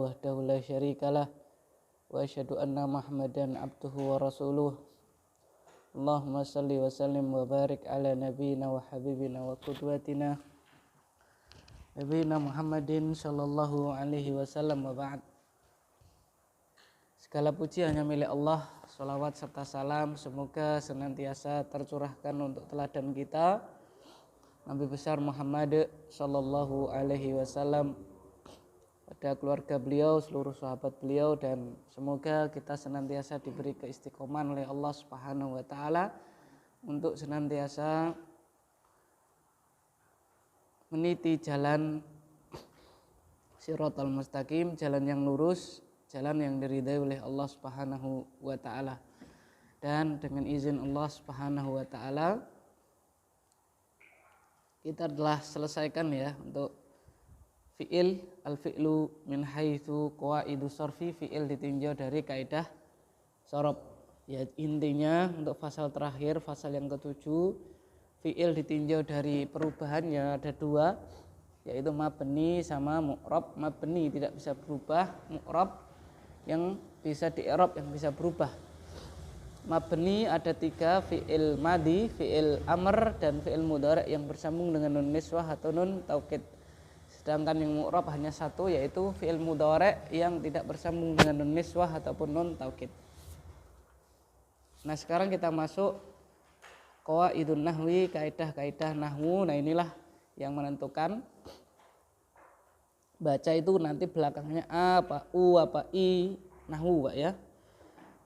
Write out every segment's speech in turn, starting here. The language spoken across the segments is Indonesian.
wahdahu la syarikalah wa asyhadu anna Muhammadan abduhu wa rasuluh. Allahumma salli wa sallim wa barik ala nabiyyina wa habibina wa qudwatina nabiyina Muhammadin sallallahu alaihi wasallam wa ba'd. Segala puji hanya milik Allah, salawat serta salam semoga senantiasa tercurahkan untuk teladan kita Nabi besar Muhammad sallallahu alaihi wasallam, pada keluarga beliau, seluruh sahabat beliau, dan semoga kita senantiasa diberi keistiqomahan oleh Allah Subhanahu wa taala untuk senantiasa meniti jalan Shiratal Mustaqim, jalan yang lurus, jalan yang diridai oleh Allah Subhanahu wa taala. Dan dengan izin Allah Subhanahu wa taala kita telah selesaikan ya untuk fi'il, al-fi'lu min haitsu qawaidu sarfi, fi'il ditinjau dari kaidah sorof. Ya, intinya untuk fasal terakhir, fasal yang ketujuh, fi'il ditinjau dari perubahannya ada dua, yaitu mabni sama mu'rab. Mabni tidak bisa berubah, mu'rab yang bisa di-i'rab, yang bisa berubah. Mabni ada tiga, fi'il madhi, fi'il amr, dan fi'il mudhari' yang bersambung dengan nun niswah atau nun taukid. Sedangkan yang mu'rab hanya satu, yaitu fi'il mudhari' yang tidak bersambung dengan nun niswah ataupun nun taukid. Nah, sekarang kita masuk qawaidun nahwi, kaidah-kaidah nahwu. Nah, inilah yang menentukan baca itu nanti belakangnya a apa u apa i, nahwu, Pak ya.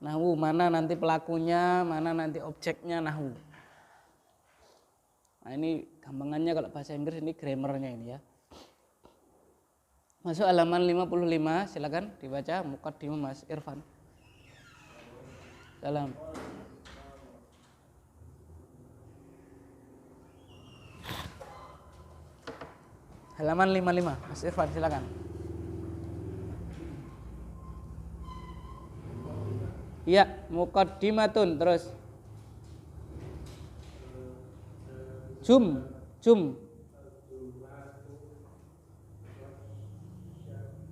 Nahwu mana nanti pelakunya, mana nanti objeknya, nahwu. Nah, ini gampangannya kalau bahasa Inggris ini grammarnya ini ya. Masuk halaman 55, silakan dibaca muqaddimah Mas Irfan. Salam. Halaman 55, Mas Irfan silakan. Iya, muqaddimatun, terus. Jum.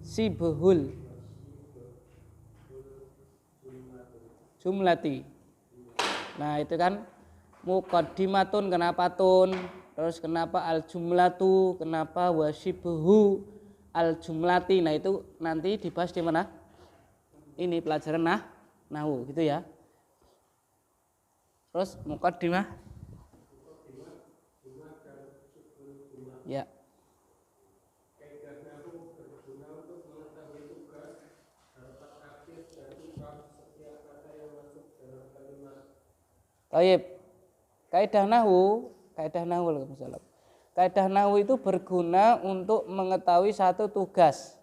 Sibhul jumlati. Nah, itu kan muqaddimatun, kenapa tun, terus kenapa al jumlatu, kenapa wasibhu al jumlati. Nah, itu nanti dibahas di mana? Ini pelajaran nahwu gitu ya. Terus muqaddimah. Ya. Baik, kaidah nahwu itu berguna untuk mengetahui satu tugas.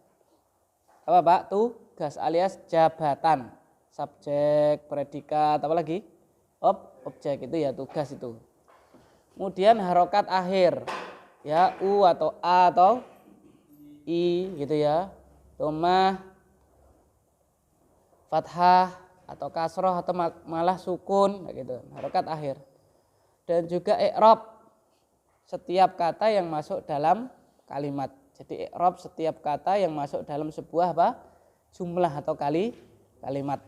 Apa Pak? Tugas alias jabatan, subjek, predikat, apa lagi? Objek itu ya, tugas itu. Kemudian harokat akhir, ya u atau a atau i gitu ya, dhammah, fathah atau kasroh atau malah sukun gitu, harokat akhir. Dan juga i'rab setiap kata yang masuk dalam kalimat. Jadi i'rab setiap kata yang masuk dalam sebuah jumlah atau kalimat.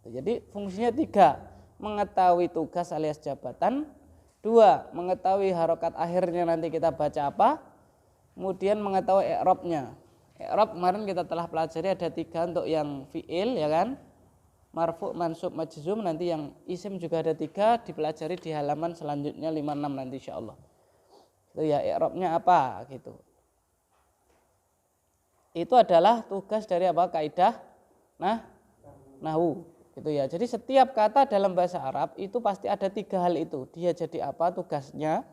Jadi fungsinya tiga, mengetahui tugas alias jabatan, dua, mengetahui harokat akhirnya nanti kita baca apa, kemudian mengetahui i'rabnya. I'rab kemarin kita telah pelajari ada tiga untuk yang fi'il ya kan, marfu', mansub, majzum. Nanti yang isim juga ada tiga, dipelajari di halaman selanjutnya 56 nanti insyaallah. Itu ya i'rabnya apa gitu. Itu adalah tugas dari apa? Kaidah nahwu gitu ya. Jadi setiap kata dalam bahasa Arab itu pasti ada tiga hal itu. Dia jadi apa tugasnya,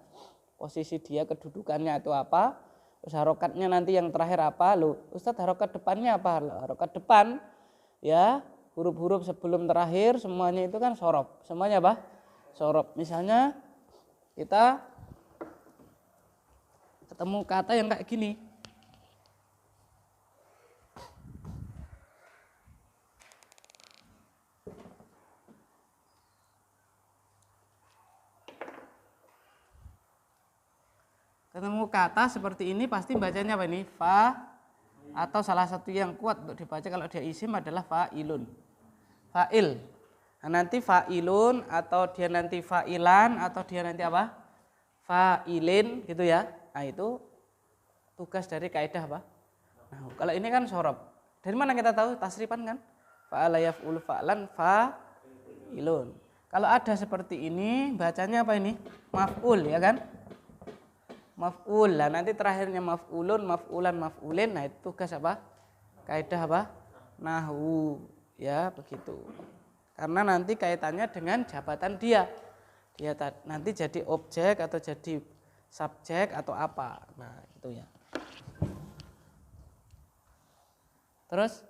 posisi dia, kedudukannya itu apa, terus harokatnya nanti yang terakhir apa. Loh Ustadz, harokat depannya apa? Harokat depan ya, huruf-huruf sebelum terakhir semuanya itu kan sorof. Semuanya apa? Sorof. Misalnya kita ketemu kata yang kayak gini. Ketemu kata seperti ini pasti bacanya apa ini? atau salah satu yang kuat untuk dibaca kalau dia isim adalah fa'ilun. Fa'il. Nah, nanti fa'ilun atau dia nanti fa'ilan atau dia nanti apa? Fa'ilin gitu ya. Nah, itu tugas dari kaidah apa? Nah, kalau ini kan sorob. Dari mana kita tahu? Tasrifan kan? Fa'ala yaf'ulu fa'lan fa'ilun. Kalau ada seperti ini, bacanya apa ini? Maf'ul ya kan? Maf'ul. Lah nanti terakhirnya maf'ulun, maf'ulan, maf'ulin. Nah itu tugas apa? Kaidah apa? Nahwu. Ya begitu. Karena nanti kaitannya dengan jabatan dia. Dia nanti jadi objek atau jadi subjek atau apa. Nah itu ya. Terus?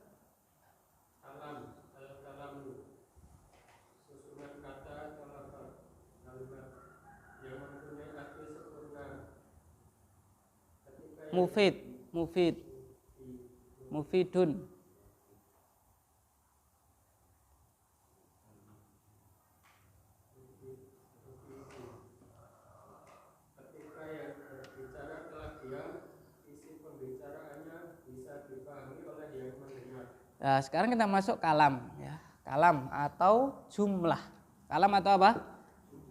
Mufid, mufidun. Ketika yang berbicara telah diam, isi pembicaraannya bisa dipahami oleh yang mendengar. Nah, sekarang kita masuk kalam ya. Kalam atau jumlah. Kalam atau apa?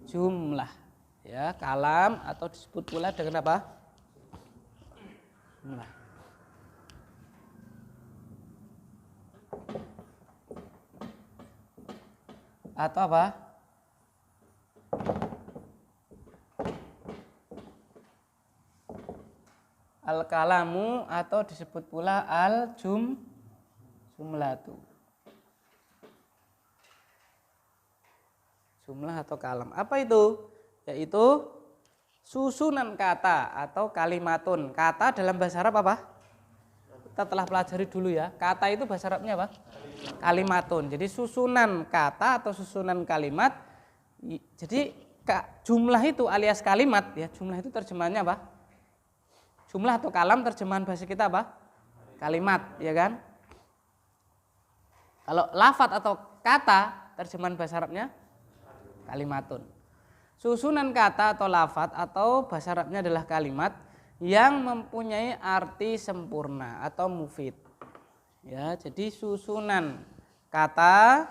Jumlah. Ya, kalam atau disebut pula dengan apa? Jumlah. Atau apa? Al-kalamu atau disebut pula al-jumlatu. Jumlah atau kalam. Apa itu? Yaitu susunan kata atau kalimatun. Kata dalam bahasa Arab apa? Kita telah pelajari dulu ya. Kata itu bahasa Arabnya apa? Kalimatun. Jadi susunan kata atau susunan kalimat. Jadi jumlah itu alias kalimat ya. Jumlah itu terjemahannya apa? Jumlah atau kalam terjemahan bahasa kita apa? Kalimat, ya kan? Kalau lafadz atau kata terjemahan bahasa Arabnya kalimatun. Susunan kata atau lafadz atau bahasa Arabnya adalah kalimat yang mempunyai arti sempurna atau mufid. Ya, jadi susunan kata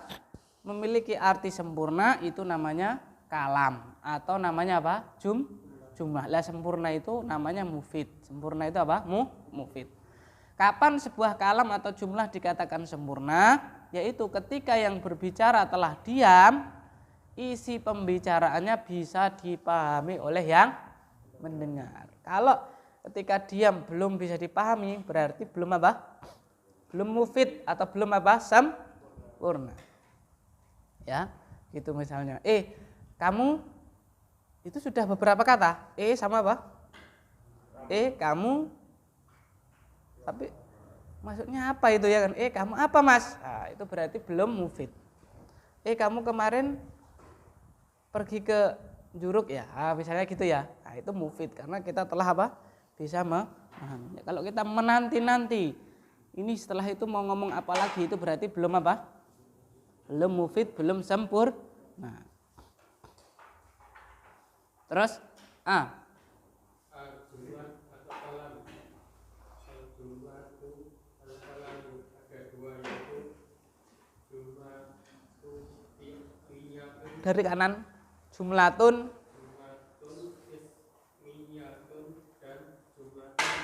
memiliki arti sempurna itu namanya kalam atau namanya apa? Jumlah. Lah sempurna itu namanya mufid. Sempurna itu apa? Mufid. Kapan sebuah kalam atau jumlah dikatakan sempurna? Yaitu ketika yang berbicara telah diam, isi pembicaraannya bisa dipahami oleh yang mendengar. Kalau ketika diam belum bisa dipahami, berarti belum apa? Belum mufid atau belum apa? Sempurna. Ya, gitu misalnya. Kamu itu sudah beberapa kata. Sama apa? Kamu. Tapi maksudnya apa itu ya kan? Kamu apa mas? Nah, itu berarti belum mufid. Kamu kemarin pergi ke Juruk ya? Misalnya gitu ya. Nah, itu mufid karena kita telah apa? Bisa memahami. Kalau kita menanti-nanti, ini setelah itu mau ngomong apa lagi, itu berarti belum apa? Belum mufid, belum sempurna. Nah. Terus Jumlah atau kalam. Jumlah itu al-kalam ada dua, yaitu jumlah ismiyatun. Dari kanan jumlatun. Jumlatun ismiyatun dan jumlatun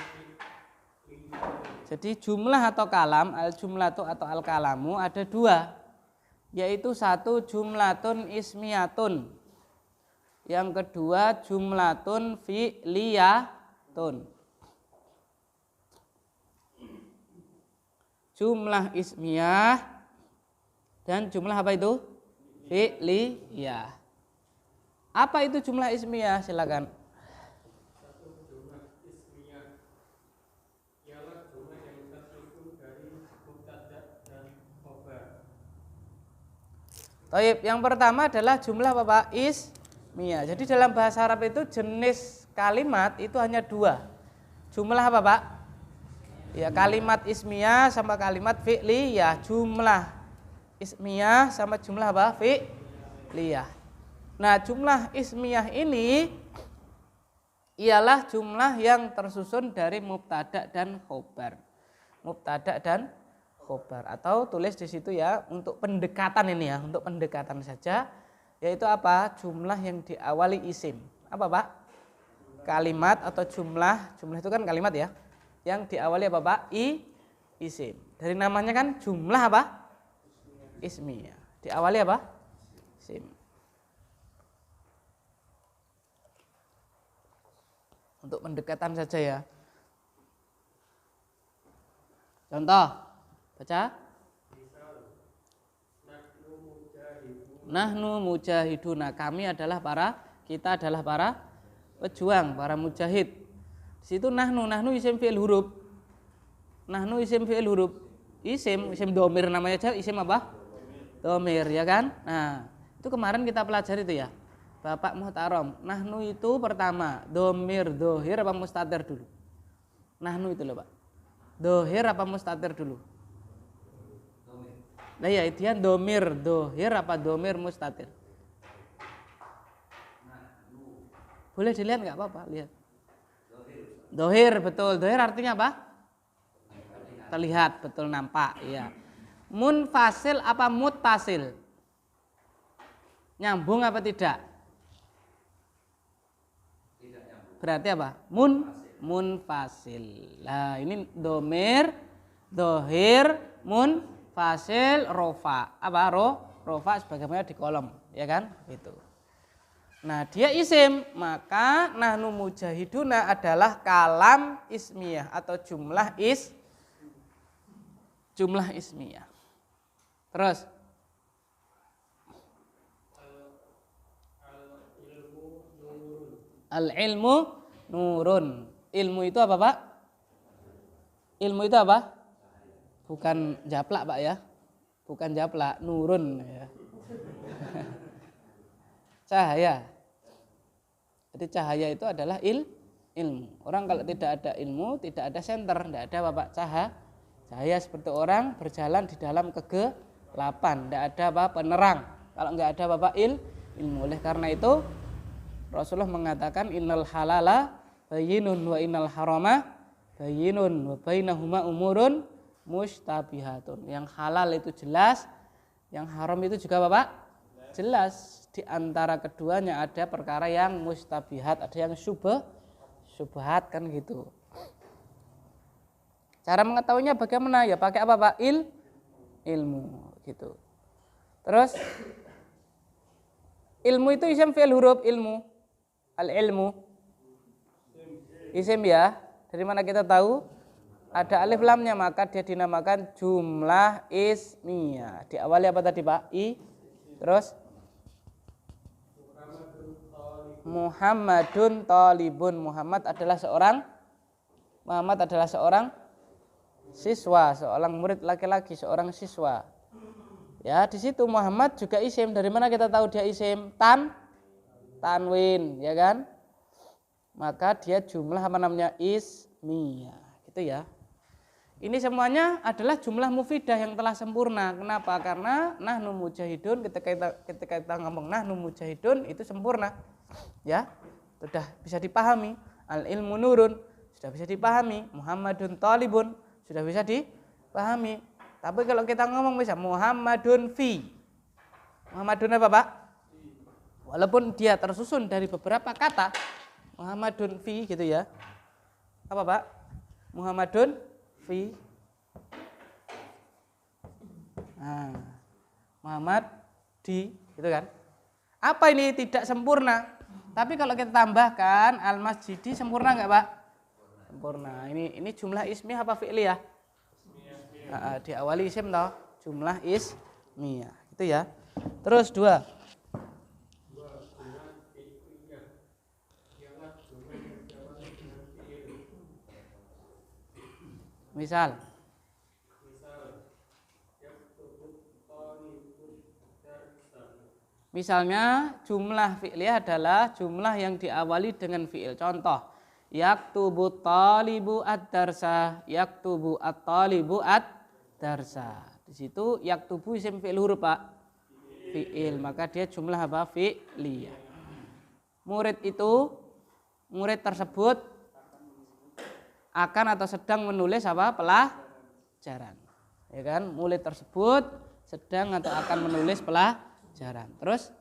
fi'liyatun. Jadi jumlah atau kalam, al-jumlatu atau al-kalamu ada dua. Yaitu satu jumlatun ismiyatun. Yang kedua jumlatun fi'liyatun. Jumlah ismiyah dan jumlah apa itu? Fi'liyah. Apa itu jumlah ismiyah? Silakan. Satu jumlah ismiyah ialah jumlah yang tersusun dari mubtada dan khobar. Taib, yang pertama adalah jumlah apa Pak? Ismiyah. Jadi dalam bahasa Arab itu jenis kalimat itu hanya dua. Jumlah apa Pak? Ya, kalimat ismiyah sama kalimat fi'liyah. Jumlah ismiyah sama jumlah apa? Fi'liyah. Nah, jumlah ismiyah ini ialah jumlah yang tersusun dari mubtada dan khobar. mubtada dan khobar. Atau tulis di situ ya untuk pendekatan ini ya, untuk pendekatan saja, yaitu apa? Jumlah yang diawali isim. Apa Pak? Kalimat atau jumlah itu kan kalimat ya. Yang diawali apa Pak? Isim. Dari namanya kan jumlah apa? Ismiyah. Diawali apa? Isim. Untuk pendekatan saja ya. Contoh, baca. Nahnu mujahiduna, kami adalah kita adalah para pejuang, para mujahid. Di situ nahnu isim fi'il huruf. Nahnu isim fi'il huruf. Isim domir namanya aja isim apa? Domir ya kan? Nah, itu kemarin kita pelajari itu ya. Bapak Muhtarom, nahnu itu pertama domir, dohir apa mustatir dulu? Nahnu itu loh Pak. Dohir apa mustatir dulu? Nah ya, dia domir, dohir apa domir mustatir? Boleh dilihat nggak apa-apa, lihat. Dohir, betul. Dohir artinya apa? Terlihat, betul, nampak. Ya. Munfasil apa muttasil? Nyambung apa tidak? Berarti apa? Munfasil. Nah ini domir, dohir, munfasil, rofa. Apa? Rofa sebagaimana di kolom, ya kan? Itu. Nah dia isim, maka nahnu mujahiduna adalah kalam ismiyah atau jumlah ismiyah. Terus al-ilmu nurun. Ilmu itu apa Pak? Ilmu itu apa? Bukan japlak Pak ya. Bukan japlak, nurun ya. Cahaya. Jadi cahaya itu adalah ilmu. Orang kalau tidak ada ilmu, tidak ada senter, tidak ada Bapak cahaya seperti orang berjalan di dalam kegelapan, tidak ada apa penerang. Kalau nggak ada Bapak ilmu. Oleh karena itu Rasulullah mengatakan innal halala bayyinun wa innal harama bayyinun wa bainahuma umurun mustabihatun. Yang halal itu jelas, yang haram itu juga Bapak jelas. Di antara keduanya ada perkara yang mustabihat, ada yang syubhat kan gitu. Cara mengetahuinya bagaimana? Ya pakai apa Pak? Ilmu gitu. Terus ilmu itu isim fi'il huruf ilmu. Al-ilmu isim ya. Dari mana kita tahu? Ada alif lamnya, maka dia dinamakan jumlah ismiyah. Diawali apa tadi Pak? Terus Muhammadun talibun. Muhammad adalah seorang siswa, seorang murid laki-laki, seorang siswa. Ya, di situ Muhammad juga isim. Dari mana kita tahu dia isim? Tanwin, ya kan? Maka dia jumlah apa namanya? Ismiyah. Gitu ya. Ini semuanya adalah jumlah mufidah yang telah sempurna. Kenapa? Karena nahnu mujahidun, ketika kita ngomong nahnu mujahidun itu sempurna. Ya, sudah bisa dipahami. Al ilmu nurun sudah bisa dipahami. Muhammadun talibun sudah bisa dipahami. Tapi kalau kita ngomong bisa Muhammadun fi. Muhammadun apa Pak? Walaupun dia tersusun dari beberapa kata, Muhammadun fi gitu ya. Apa Pak? Muhammadun fi. Nah, Muhammad di, gitu kan? Apa ini tidak sempurna? Tapi kalau kita tambahkan al-masjidi sempurna enggak Pak? Sempurna. Ini jumlah ismiyah apa fi'liyah? Diawali isim toh, jumlah ismiyah. Gitu ya. Terus dua. Misal. Misalnya jumlah fi'liyah adalah jumlah yang diawali dengan fi'il. Contoh, yaktubu talibu ad-darsa, yaktubu at-talibu ad-darsa. Di situ yaktubu isim fi'il huruf Pak. Fi'il, maka dia jumlah apa? Fi'liyah. Murid tersebut akan atau sedang menulis apa? pelajaran. Ya kan? Murid tersebut sedang atau akan menulis pelajaran. Terus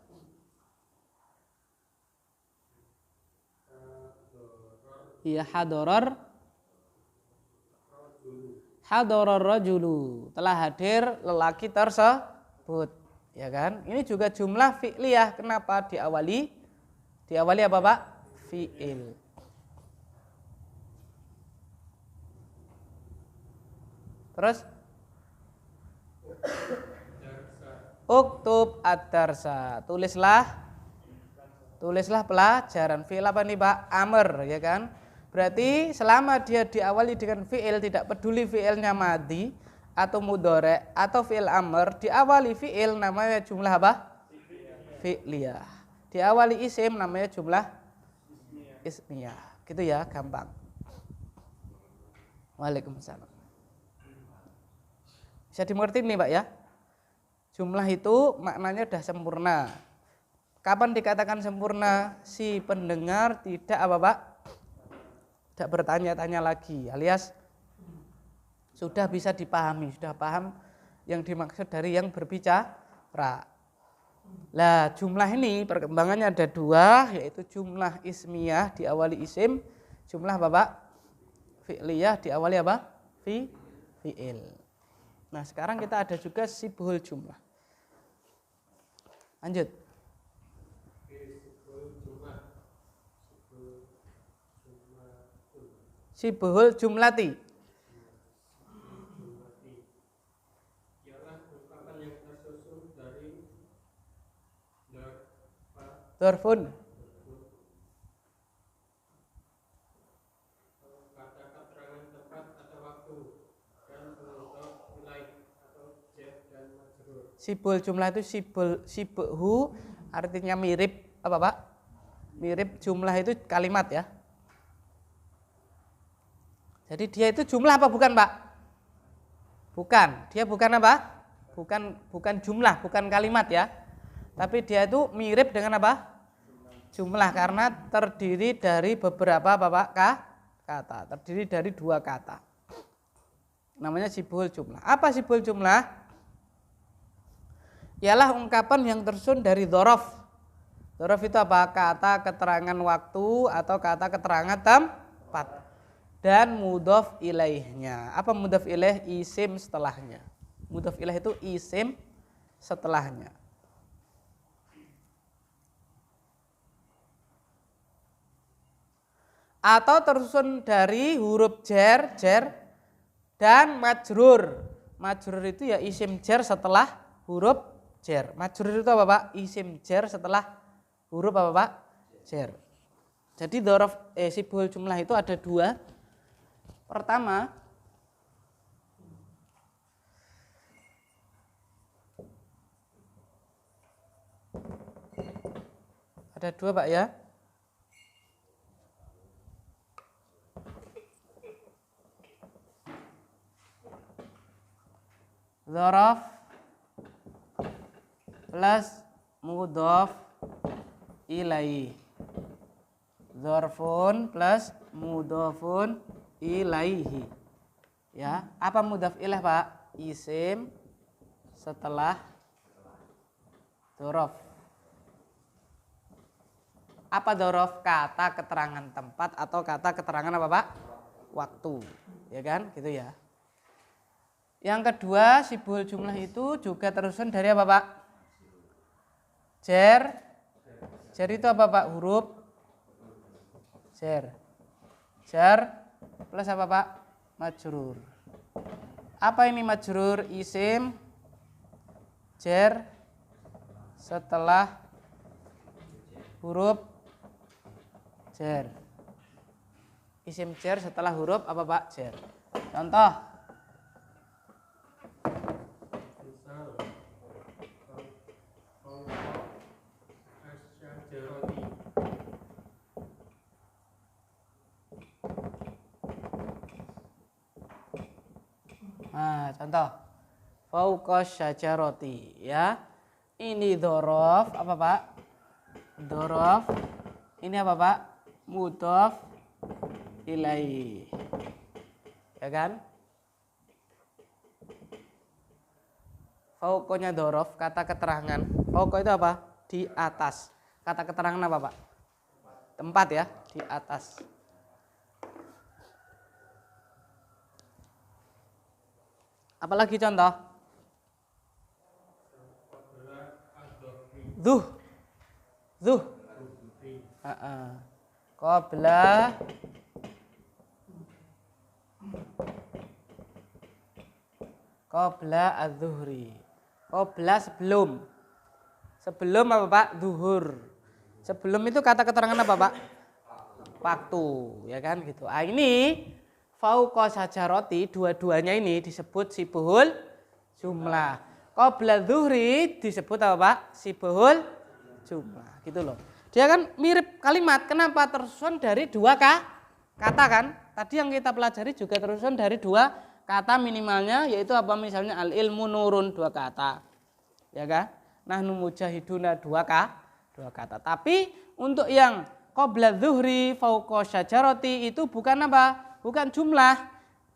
iya hadoror rajulu, telah hadir lelaki tersebut, ya kan? Ini juga jumlah fi'liyah. Kenapa diawali apa Pak? Fi'il. Terus uktub ad-darsa, tulislah pelajaran. Fi'il apa nih Pak? Amr, ya kan? Berarti selama dia diawali dengan fi'il, tidak peduli fi'ilnya madhi atau mudhari atau fi'il amr, diawali fi'il namanya jumlah apa? Fi'liyah. Diawali isim namanya jumlah ismiyah. Gitu ya, gampang. Waalaikumsalam. Bisa dimengerti nih Pak ya? Jumlah itu maknanya sudah sempurna. Kapan dikatakan sempurna? Si pendengar tidak apa Pak? Tidak bertanya-tanya lagi, alias sudah bisa dipahami, sudah paham yang dimaksud dari yang berbicara. Nah, jumlah ini perkembangannya ada dua, yaitu jumlah ismiyah diawali isim, jumlah Bapak fi'liyah diawali apa? Fi'il. Nah, sekarang kita ada juga sibhul jumlah. Lanjut. Sibhul jumlati. Ialah ungkapan yang tersusun dari Dzarfun. kata keterangan tempat atau waktu dan mudhof ilaih atau jar dan majrur. Sibhul jumlah itu sibhu artinya mirip apa Pak? Mirip jumlah itu kalimat ya. Jadi dia itu jumlah apa bukan Pak? Bukan. Dia bukan apa? Bukan jumlah, bukan kalimat ya. Tapi dia itu mirip dengan apa? Jumlah, karena terdiri dari beberapa apa Pak? Kata. Terdiri dari dua kata. Namanya sibhul jumlah. Apa sibhul jumlah? Ialah ungkapan yang tersusun dari dzaraf. Dzaraf itu apa? Kata keterangan waktu atau kata keterangan tempat. Dan mudhof ilaihnya. Apa mudhof ilaih? Isim setelahnya. Mudhof ilaih itu isim setelahnya. Atau tersusun dari huruf jar dan majrur. Majrur itu ya isim jar setelah huruf jar. Majrur itu apa Pak? Isim jar setelah huruf apa Pak? Jar. Jadi dzaraf sibhul jumlah itu ada dua. Pertama, ada dua Pak ya. Dzaraf plus mudhof ilaih. Dzarfun plus mudhofun ilaihi. Ya, apa mudhof ilaih Pak? Isim setelah dzaraf. Apa dzaraf? Kata keterangan tempat atau kata keterangan apa Pak? Waktu. Ya kan? Gitu ya. Yang kedua, sibhul jumlah itu juga tersusun dari apa Pak? Jar. Jar itu apa Pak? Huruf jar. Jar plus apa Pak? Majrur. Apa ini majrur? Isim jar setelah huruf jar. Isim jar setelah huruf apa Pak? Jar. Contoh. Misal Nah, contoh. Fauqas syajarati ya. Ini dzaraf apa Pak? Dzaraf. Ini apa Pak? Mudhof ilaih. Ya kan? Fauqonya dhorof, kata keterangan. Fauqo itu apa? Di atas. Kata keterangan apa Pak? Tempat ya, di atas. Apalagi contoh? Zuh. Qabla az-zuhri. Qabla sebelum. Sebelum apa Pak? Zuhur. Sebelum itu kata keterangan apa Pak? Waktu, ya kan gitu. Ah ini fauqa syajarati, dua-duanya ini disebut sibhul jumlah. Qabla zuhri disebut apa Pak? Sibhul jumlah, gitu loh. Dia kan mirip kalimat, kenapa tersusun dari dua kata kan? Tadi yang kita pelajari juga tersusun dari dua kata minimalnya, yaitu apa? Misalnya al ilmu nurun, dua kata. Ya kan? Nahnu mujahiduna, dua kata. Tapi untuk yang qabla zuhri fauqa syajarati itu bukan apa? Bukan jumlah.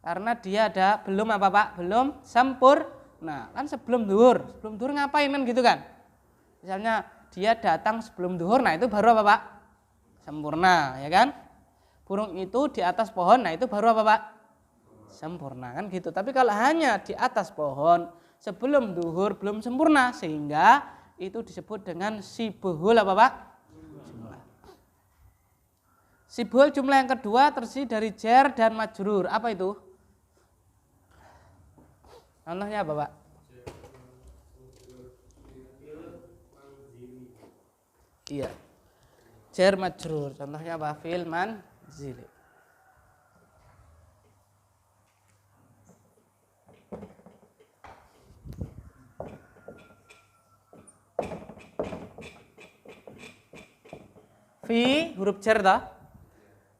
Karena dia ada belum apa Pak? Belum sempurna. Kan sebelum zuhur ngapain kan gitu kan? Misalnya dia datang sebelum zuhur, nah itu baru apa Pak? Sempurna, ya kan? Burung itu di atas pohon, nah itu baru apa Pak? Sempurna kan gitu. Tapi kalau hanya di atas pohon sebelum zuhur belum sempurna, sehingga itu disebut dengan sibhul apa Pak? Jumlah. Sibhul jumlah yang kedua terdiri dari jar dan majrur. Apa itu? Contohnya apa Pak? Iya. Jar majrur. Contohnya apa? Fil manzili. Fi huruf jar toh?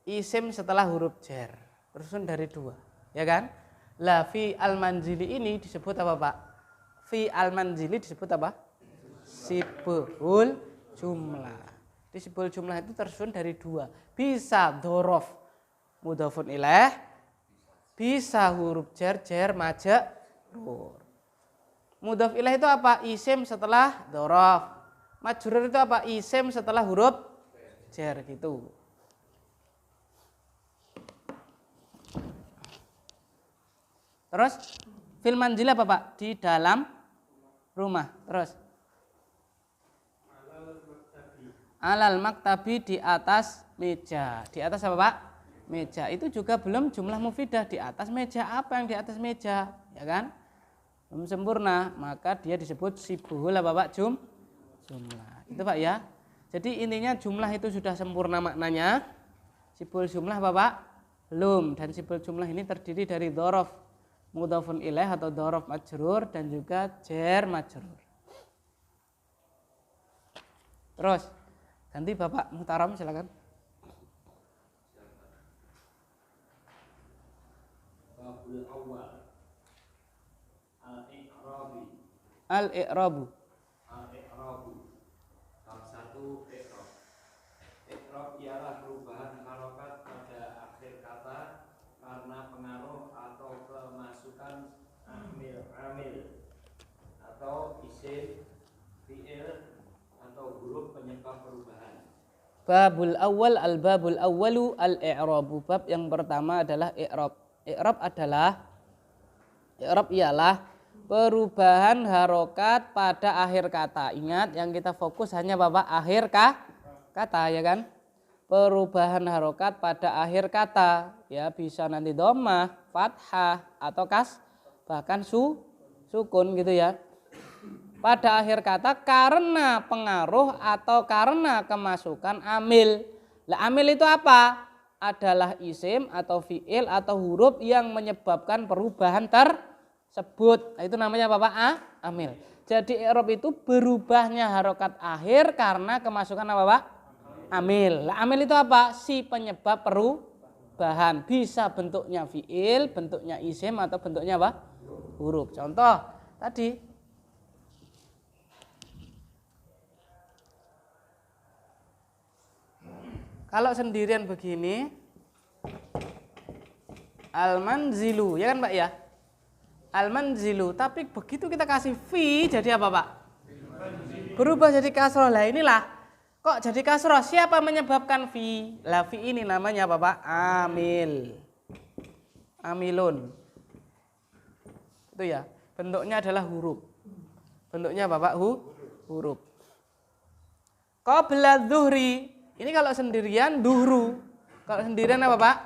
Isim setelah huruf jar. Tersusun dari dua, ya kan? Lah fi al-manzili ini disebut apa Pak? Fi al-manzili disebut apa? Sibhul jumlah. Di sibhul jumlah itu tersusun dari dua. Bisa dhorof mudhofun ilaih, bisa huruf jar majrur. Mudhof ilaih itu apa? Isim setelah dhorof. Majrur itu apa? Isim setelah huruf jar gitu. Terus fil manzil apa Pak? Di dalam rumah. Terus alal maktabi, di atas meja. Di atas apa Pak? Meja. Itu juga belum jumlah mufidah. Di atas meja, apa yang di atas meja? Ya kan? Belum sempurna, maka dia disebut sibhul apa Pak? Jumlah. Itu Pak ya. Jadi intinya jumlah itu sudah sempurna maknanya. Sibhul jumlah apa Pak? Belum. Dan sibhul jumlah ini terdiri dari dhorof mudhofun ilaih atau dhorof majrur dan juga jar majrur. Terus ganti Bapak Muhtaram silakan. Babul awal al-i'rabi. Al-i'rabu. Bab 1 i'rab. I'rab ialah perubahan harokat pada akhir kata karena pengaruh atau kemasukan amil atau isim, fi'il atau huruf penyebab perubahan. Babul awal al-babul awalu al-i'rabu. Bab yang pertama adalah i'rab. I'rab ialah perubahan harokat pada akhir kata. Ingat yang kita fokus hanya Bapak akhir kata ya kan? Perubahan harokat pada akhir kata. Ya bisa nanti dhammah, fathah atau bahkan sukun gitu ya. Pada akhir kata karena pengaruh atau karena kemasukan amil. Lah amil itu apa? Adalah isim atau fi'il atau huruf yang menyebabkan perubahan tersebut. Itu namanya apa Pak? Amil. Jadi i'rab itu berubahnya harokat akhir karena kemasukan apa Pak? Amil. Lah amil itu apa? Si penyebab perubahan. Bisa bentuknya fi'il, bentuknya isim atau bentuknya apa? Huruf. Contoh tadi kalau sendirian begini al-manzilu, ya kan Pak ya? Al-manzilu. Tapi begitu kita kasih fi jadi apa Pak? Berubah jadi kasroh. Lah inilah. Kok jadi kasroh? Siapa menyebabkan fi? Lah fi ini namanya apa Pak? Amil. Amilun. Itu ya. Bentuknya adalah huruf. Bentuknya apa Pak? Huruf. Qabla dhuhri. Ini kalau sendirian duhru. Kalau sendirian apa Pak?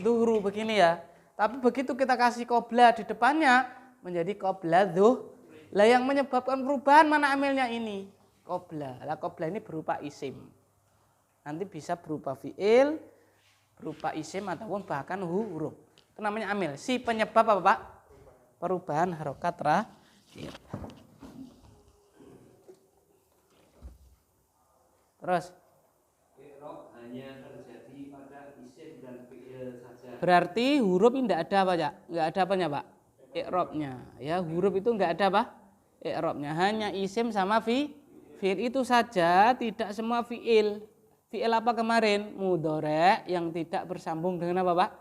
Duhru begini ya. Tapi begitu kita kasih qabla di depannya menjadi qabla dhuh. Lah yang menyebabkan perubahan mana amilnya ini? Qabla. Lah qabla ini berupa isim. Nanti bisa berupa fi'il, berupa isim ataupun bahkan huruf. Itu namanya amil. Si penyebab apa Pak? Perubahan harokat terakhir. Terus I'rab hanya terjadi pada isim dan fi'il saja. berarti huruf ini tidak ada apa ya? Enggak ada apanya Pak? I'rabnya. Ya, huruf itu enggak ada apa? I'rabnya. Hanya isim sama fi'il itu saja, tidak semua fi'il. Fi'il apa kemarin? Mudhari' yang tidak bersambung dengan apa Pak?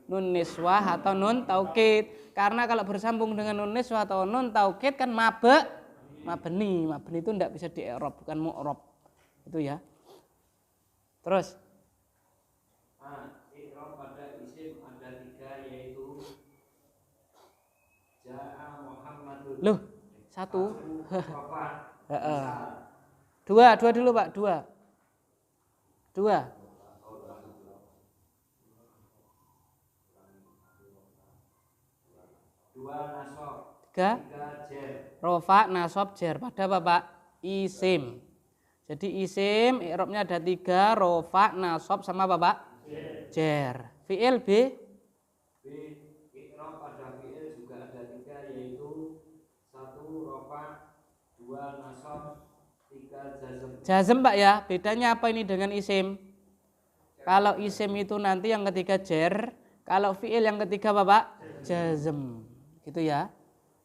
Nun niswah atau nun taukid. Karena kalau bersambung dengan nun niswah atau nun taukid kan mabni. Mabni itu tidak bisa di-i'rab, bukan mu'rab. Itu ya. Terus I'rab pada isim ada 3 yaitu Ja'a Muhammadun. loh, satu. Rafa. Dua dulu Pak, dua. Dua nasab. Tiga. 3 jer. Rofa, nasob, jer. Pada Bapak isim. Jadi isim, i'rabnya ada 3, rofa, nasob sama Bapak jer. Fi'il B. I'rab pada fi'il juga ada 3 yaitu 1 rafa, 2 nasab, 3 jazm. Jazm Pak ya, bedanya apa ini dengan isim? Kalau isim itu nanti yang ketiga jer, kalau fi'il yang ketiga Bapak jazm. Gitu ya.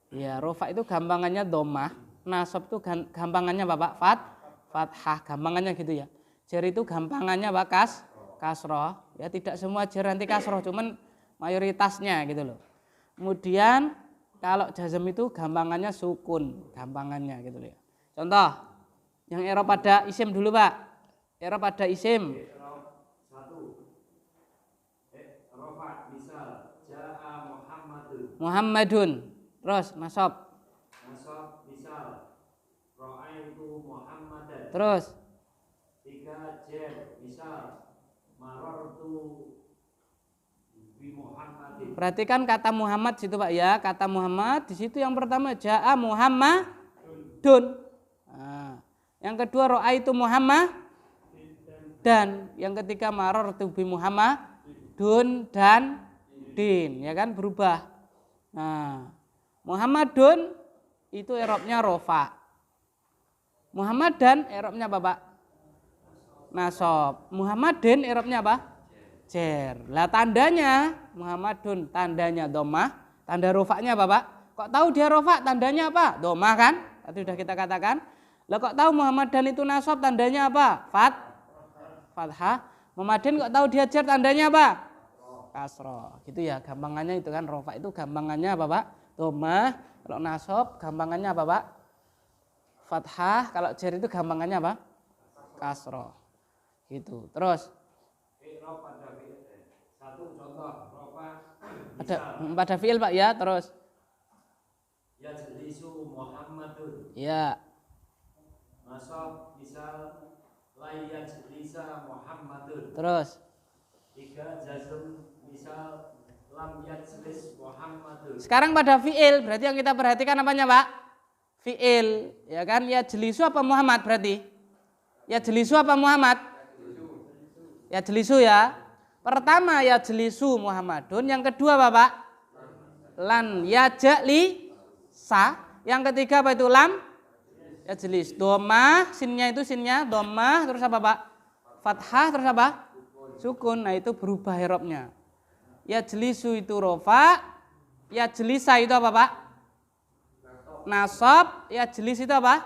Ya, rofa itu gampangannya dhammah, nasab itu gampangannya Bapak fathah, gampangannya gitu ya. Jer itu gampangannya Pak kasroh. Ya, tidak semua jer nanti kasroh, cuman mayoritasnya gitu loh. Kemudian kalau jazm itu gampangannya sukun, gampangannya gitu loh ya. Contoh, yang i'rab pada isim dulu Pak. I'rab pada isim. I'rab 1. Rafa misal Ja'a Muhammadun. Terus nasab. Nasab misal Ra'aitu Muhammadan. Terus 3 jer misal Marartu bi Muhammadin. perhatikan kata Muhammad situ Pak ya. Kata Muhammad di situ yang pertama Ja'a Muhammadun. Nah, yang kedua Ra'aitu Muhammad dan yang ketiga Marartu bi Muhammadun dan din, ya kan berubah. Nah, Muhammadun itu i'rabnya rofa. Muhammadan i'rabnya apa Pak? Nasab. Muhammadin i'rabnya apa? Jer. Lah tandanya Muhammadun tandanya dhammah, tanda rofaknya apa Pak? Kok tahu dia rofa tandanya apa? Dhammah kan? Tadi sudah kita katakan. Lah kok tahu Muhammadan itu nasab tandanya apa? Fathah. Muhammadin kok tahu dia jer tandanya apa? Kasroh. Gitu ya, gampangannya itu kan rofa itu gampangannya apa Pak? Dhammah. Kalau nasab gampangannya apa Pak? Fathah. Kalau jer itu gampangannya apa? Kasroh. Gitu. Terus I'rab pada fi'il. 1 contoh Rafa pada fi'il Pak ya. Terus yajlisu Muhammadun. ya. Nasab misal la yajlisa Muhammadun. Terus 3 jazm misal lam yajlis Muhammadun. sekarang pada fi'il berarti yang kita perhatikan apanya Pak? Fi'il, ya kan? Ya jelisu apa Muhammad berarti? Ya jelisu apa Muhammad? Ya jelisu ya. Pertama ya jelisu Muhammadun, yang kedua Bapak lan ya jali sa, yang ketiga apa itu lam ya jelis. Dhammah, sinnya itu sinnya dhammah, terus apa Pak? Fathah, terus apa? Sukun. Nah itu berubah i'rabnya. Ya jelisu itu rofa, ya jelisa itu apa Pak? Nasab, ya jelis itu apa?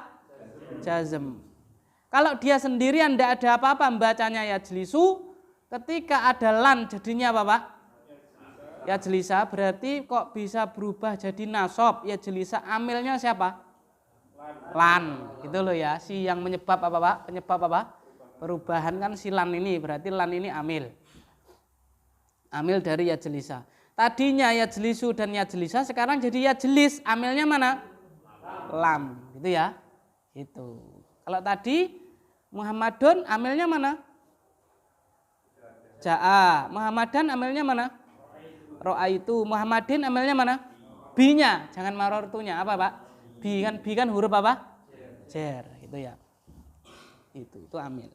Jazm. Kalau dia sendirian tidak ada apa-apa membacanya ya jelisu, ketika ada lan jadinya apa Pak? yajlisa, berarti kok bisa berubah jadi nasab? Yajlisa amilnya siapa? Lan, gitu loh ya. Si yang menyebab apa Pak? Penyebab apa? Perubahan kan si lan ini, berarti lan ini amil. Amil dari yajlisa. Tadinya yajlisu dan yajlisa, sekarang jadi yajlis. Amilnya mana? Lam, gitu ya. Itu. Kalau tadi Muhammadun amilnya mana? Ja'a. Muhammadan amilnya mana? Ro'aitu. Muhammadin amilnya mana? Binya, jangan marortunya. Apa Pak? Bi kan huruf apa? Jer, gitu ya. Itu amil.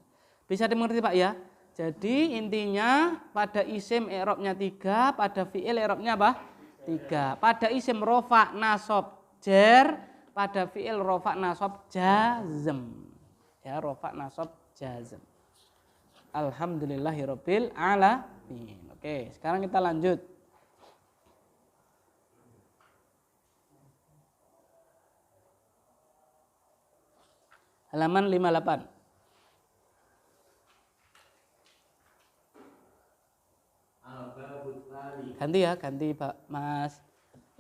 Bisa dimengerti Pak ya? Jadi intinya pada isim i'rabnya 3, pada fi'il i'rabnya apa? 3. Pada isim rofa nasab jer, pada fi'il rofa nasab jazm. Ya, rofa nasab jazm. Alhamdulillahirabbil alamin. Oke, sekarang kita lanjut. Halaman 58. Ganti ya, ganti Pak Mas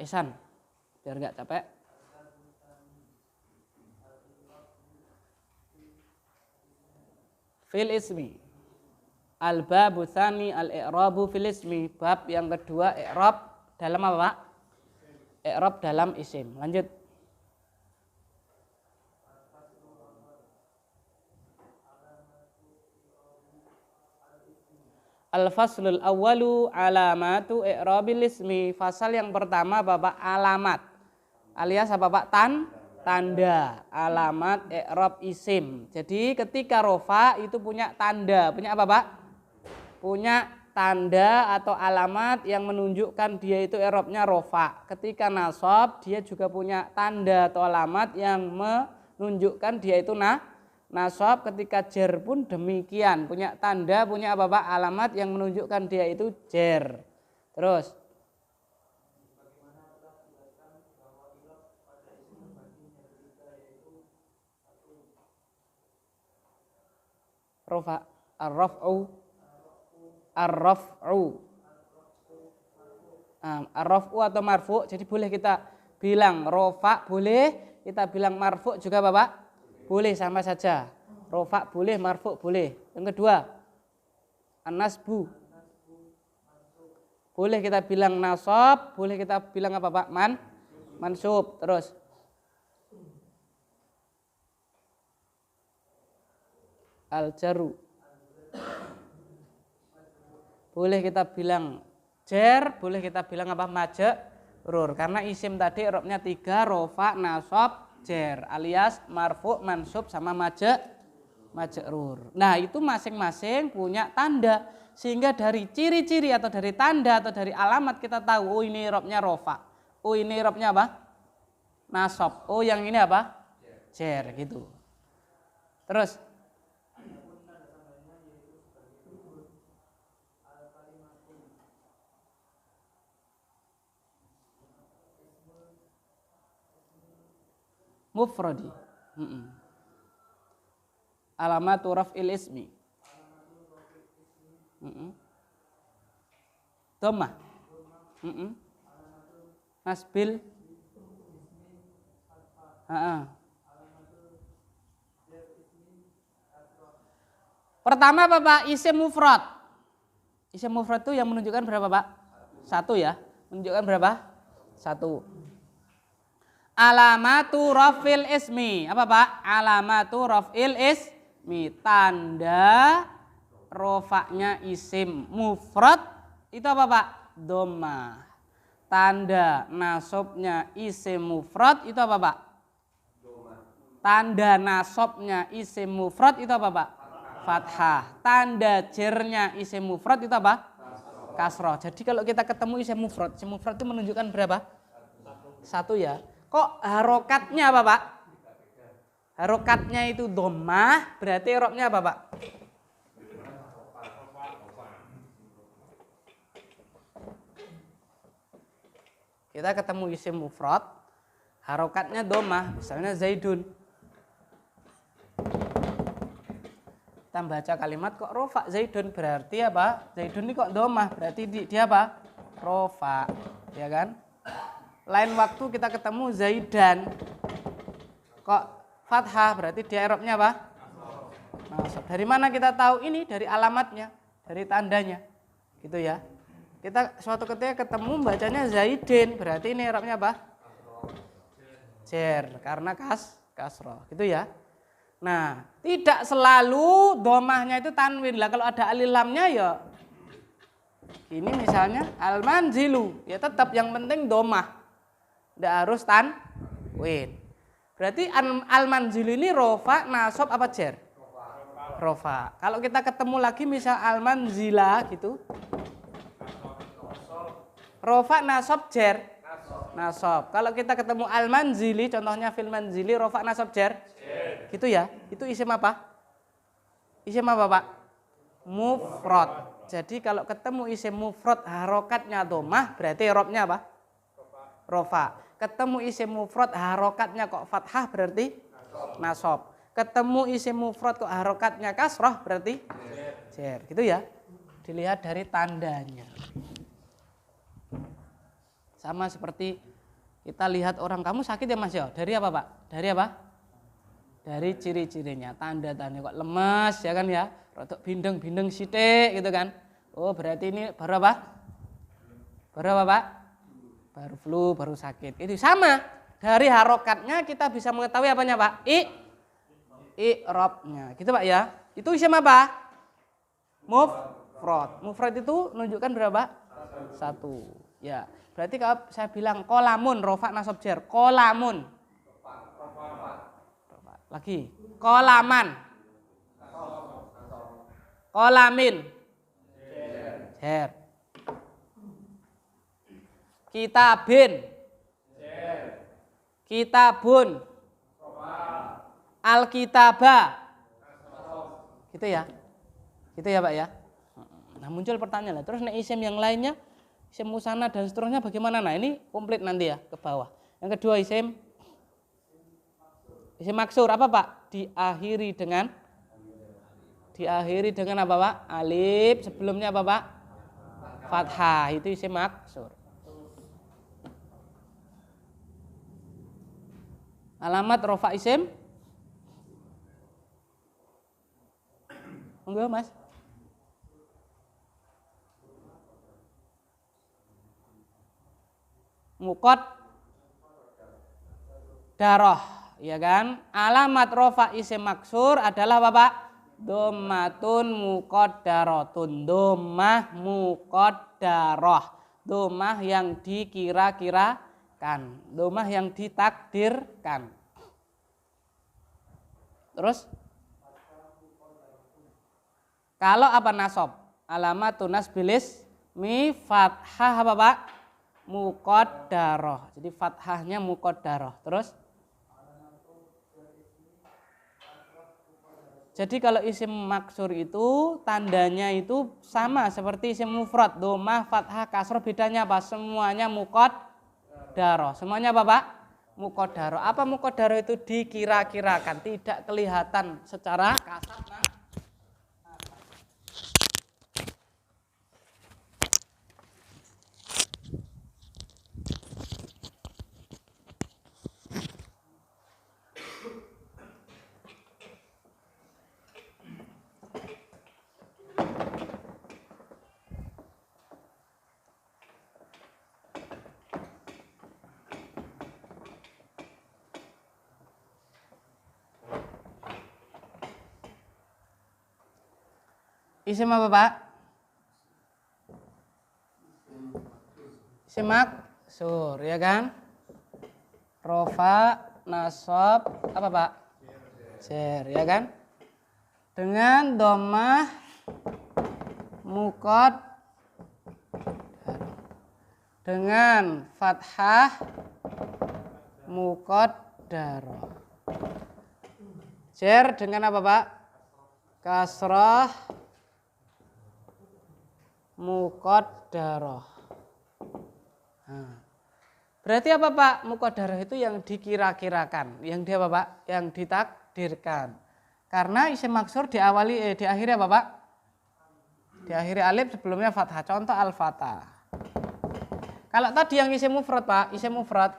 Ihsan biar nggak capek. Fil ismi. Al-babu tsani al-i'rabu fil ismi. Bab yang kedua i'rab dalam apa, Pak? I'rab dalam isim. Lanjut. Al-faslul awwalu alamatu i'rabil ismi. Fasal yang pertama Bapak alamat. Alias apa Pak? Tanda. Alamat i'rab isim. Jadi ketika rofa itu punya tanda. Punya apa Pak? Punya tanda atau alamat yang menunjukkan dia itu i'rabnya rofa. Ketika nasab dia juga punya tanda atau alamat yang menunjukkan dia itu nasab. Ketika jer pun demikian, punya tanda, punya apa Pak? Alamat yang menunjukkan dia itu jer. Terus rofa, ar-raf'u, ar-raf'u atau marfu'. Jadi boleh kita bilang rofa, boleh kita bilang marfu' juga Bapak? Boleh, sama saja. Rofa boleh, marfu' boleh. Yang kedua, an-nasbu. Boleh kita bilang nasab, boleh kita bilang apa Pak? Mansub. Terus al-jaru. Boleh kita bilang jer, boleh kita bilang apa? Majrur. Karena isim tadi i'rabnya 3, rofa, nasab, jer, alias marfu, mansub sama majrur. Nah, itu masing-masing punya tanda. Sehingga dari ciri-ciri atau dari tanda atau dari alamat kita tahu, oh ini i'rabnya rofa. Oh ini i'rabnya apa? Nasab. Oh yang ini apa? Jer, gitu. Terus mufradi. Alamatu raf'il ismi. Dhammah. Nasbil. Pertama Bapak isim mufrad. Isim mufrad itu yang menunjukkan berapa Pak? 1 ya. Menunjukkan berapa? 1. Alamatu raf'il ismi. Apa Pak? Alamatu raf'il ismi. Tanda rofaknya isim mufrad itu apa Pak? Dhammah. Tanda nasabnya isim mufrad itu apa Pak? Tanda nasabnya isim mufrad itu apa Pak? Fathah. Tanda jernya isim mufrad itu apa? Kasroh. Jadi kalau kita ketemu isim mufrad itu menunjukkan berapa? 1 ya. Kok harokatnya apa Pak? Harokatnya itu dhammah, berarti i'rabnya apa Pak? Kita ketemu isim mufrad, harokatnya dhammah, misalnya Zaidun. Kita baca kalimat kok rofa Zaidun, berarti apa? Zaidun ini kok dhammah, berarti dia apa? rofa, ya kan? Lain waktu kita ketemu Zaidan, kok fathah, berarti dia i'rabnya apa? Nasab. Dari mana kita tahu ini? Dari alamatnya, dari tandanya, gitu ya. Kita suatu ketika ketemu bacanya Zaidin, berarti ini i'rabnya apa? Jer, karena kasroh, gitu ya. Nah, tidak selalu domahnya itu tanwin lah. Kalau ada alif lamnya ya, ini misalnya al-manzilu, ya tetap yang penting domah, tidak harus tanwin. Berarti al-manzilu ini rofa, nasab apa jer? Rofa. Kalau kita ketemu lagi misal al-manzila gitu, rofa, nasab, jer, nasab. Kalau kita ketemu al-manzili, contohnya fil manzili, rofa, nasab, jer, gitu ya. Itu isim apa? Isim apa Pak? Mufrad. Jadi kalau ketemu isim mufrad harokatnya domah, berarti i'rabnya apa? Rofa. Ketemu isim mufrad harokatnya kok fathah, berarti nasab. Ketemu isim mufrad kok harokatnya kasroh, berarti jer. Gitu ya. Dilihat dari tandanya. Sama seperti kita lihat orang, kamu sakit ya Mas ya? Dari apa Pak? Dari apa? Dari ciri-cirinya, tanda-tanda kok lemas ya kan ya, rodok bindeng-bindeng sithik gitu kan. Oh berarti ini baru apa? Baru apa Pak? Baru flu, baru sakit. Itu sama, dari harokatnya kita bisa mengetahui apanya Pak? I'rabnya, gitu Pak ya. Itu isim apa? Mufrad. Mufrad itu menunjukkan berapa? Satu. Ya. Berarti kalau saya bilang kolamun, rofa, nasab, jer, kolamun. Lagi, kolaman, kolamin, jer. Kitabin, kitabun, alkitabah, gitu ya Pak ya. Nah muncul pertanyaan lah, terus nek isim yang lainnya, isim musanna dan seterusnya bagaimana? Nah ini komplit nanti ya ke bawah. Yang kedua isim maksur apa Pak? Diakhiri dengan apa Pak? Alif, sebelumnya apa Pak? Fathah, itu isim maksur. Alamat rofa isim? Enggak Mas? Mukot daroh, ya kan? Alamat rofa isim maksur adalah apa Pak? Dhammatun muqaddaratun, dhammah muqaddarah, dhammah yang dikira-kirakan, dhammah yang ditakdirkan. Terus kalau apa nasab? Alamatun nasbilis mi fathah apa Pak? Muqaddarah. Jadi fathahnya muqaddarah. Terus jadi kalau isim maksur itu tandanya itu sama seperti isim mufrad, dhammah, fathah, kasroh, bedanya apa? Semuanya muqaddarah. Semuanya apa Pak? Muqaddarah. Apa muqaddarah itu? Dikira-kirakan, tidak kelihatan secara kasat. Isim apa Pak? Isim maksur, ya kan? Rofa, nasab, apa Pak? Jer, ya kan? Dengan dhammah muqaddarah, dengan fathah muqaddarah. Jer dengan apa Pak? Kasrah muqaddarah. Nah, berarti apa Pak? Muqaddarah itu yang dikira-kirakan, yang dia apa Pak? Yang ditakdirkan. Karena isim maksur diakhiri apa Pak? Diakhiri alif, sebelumnya fathah. Contoh al-fatah. Kalau tadi yang isim mufrad Pak, isim mufrad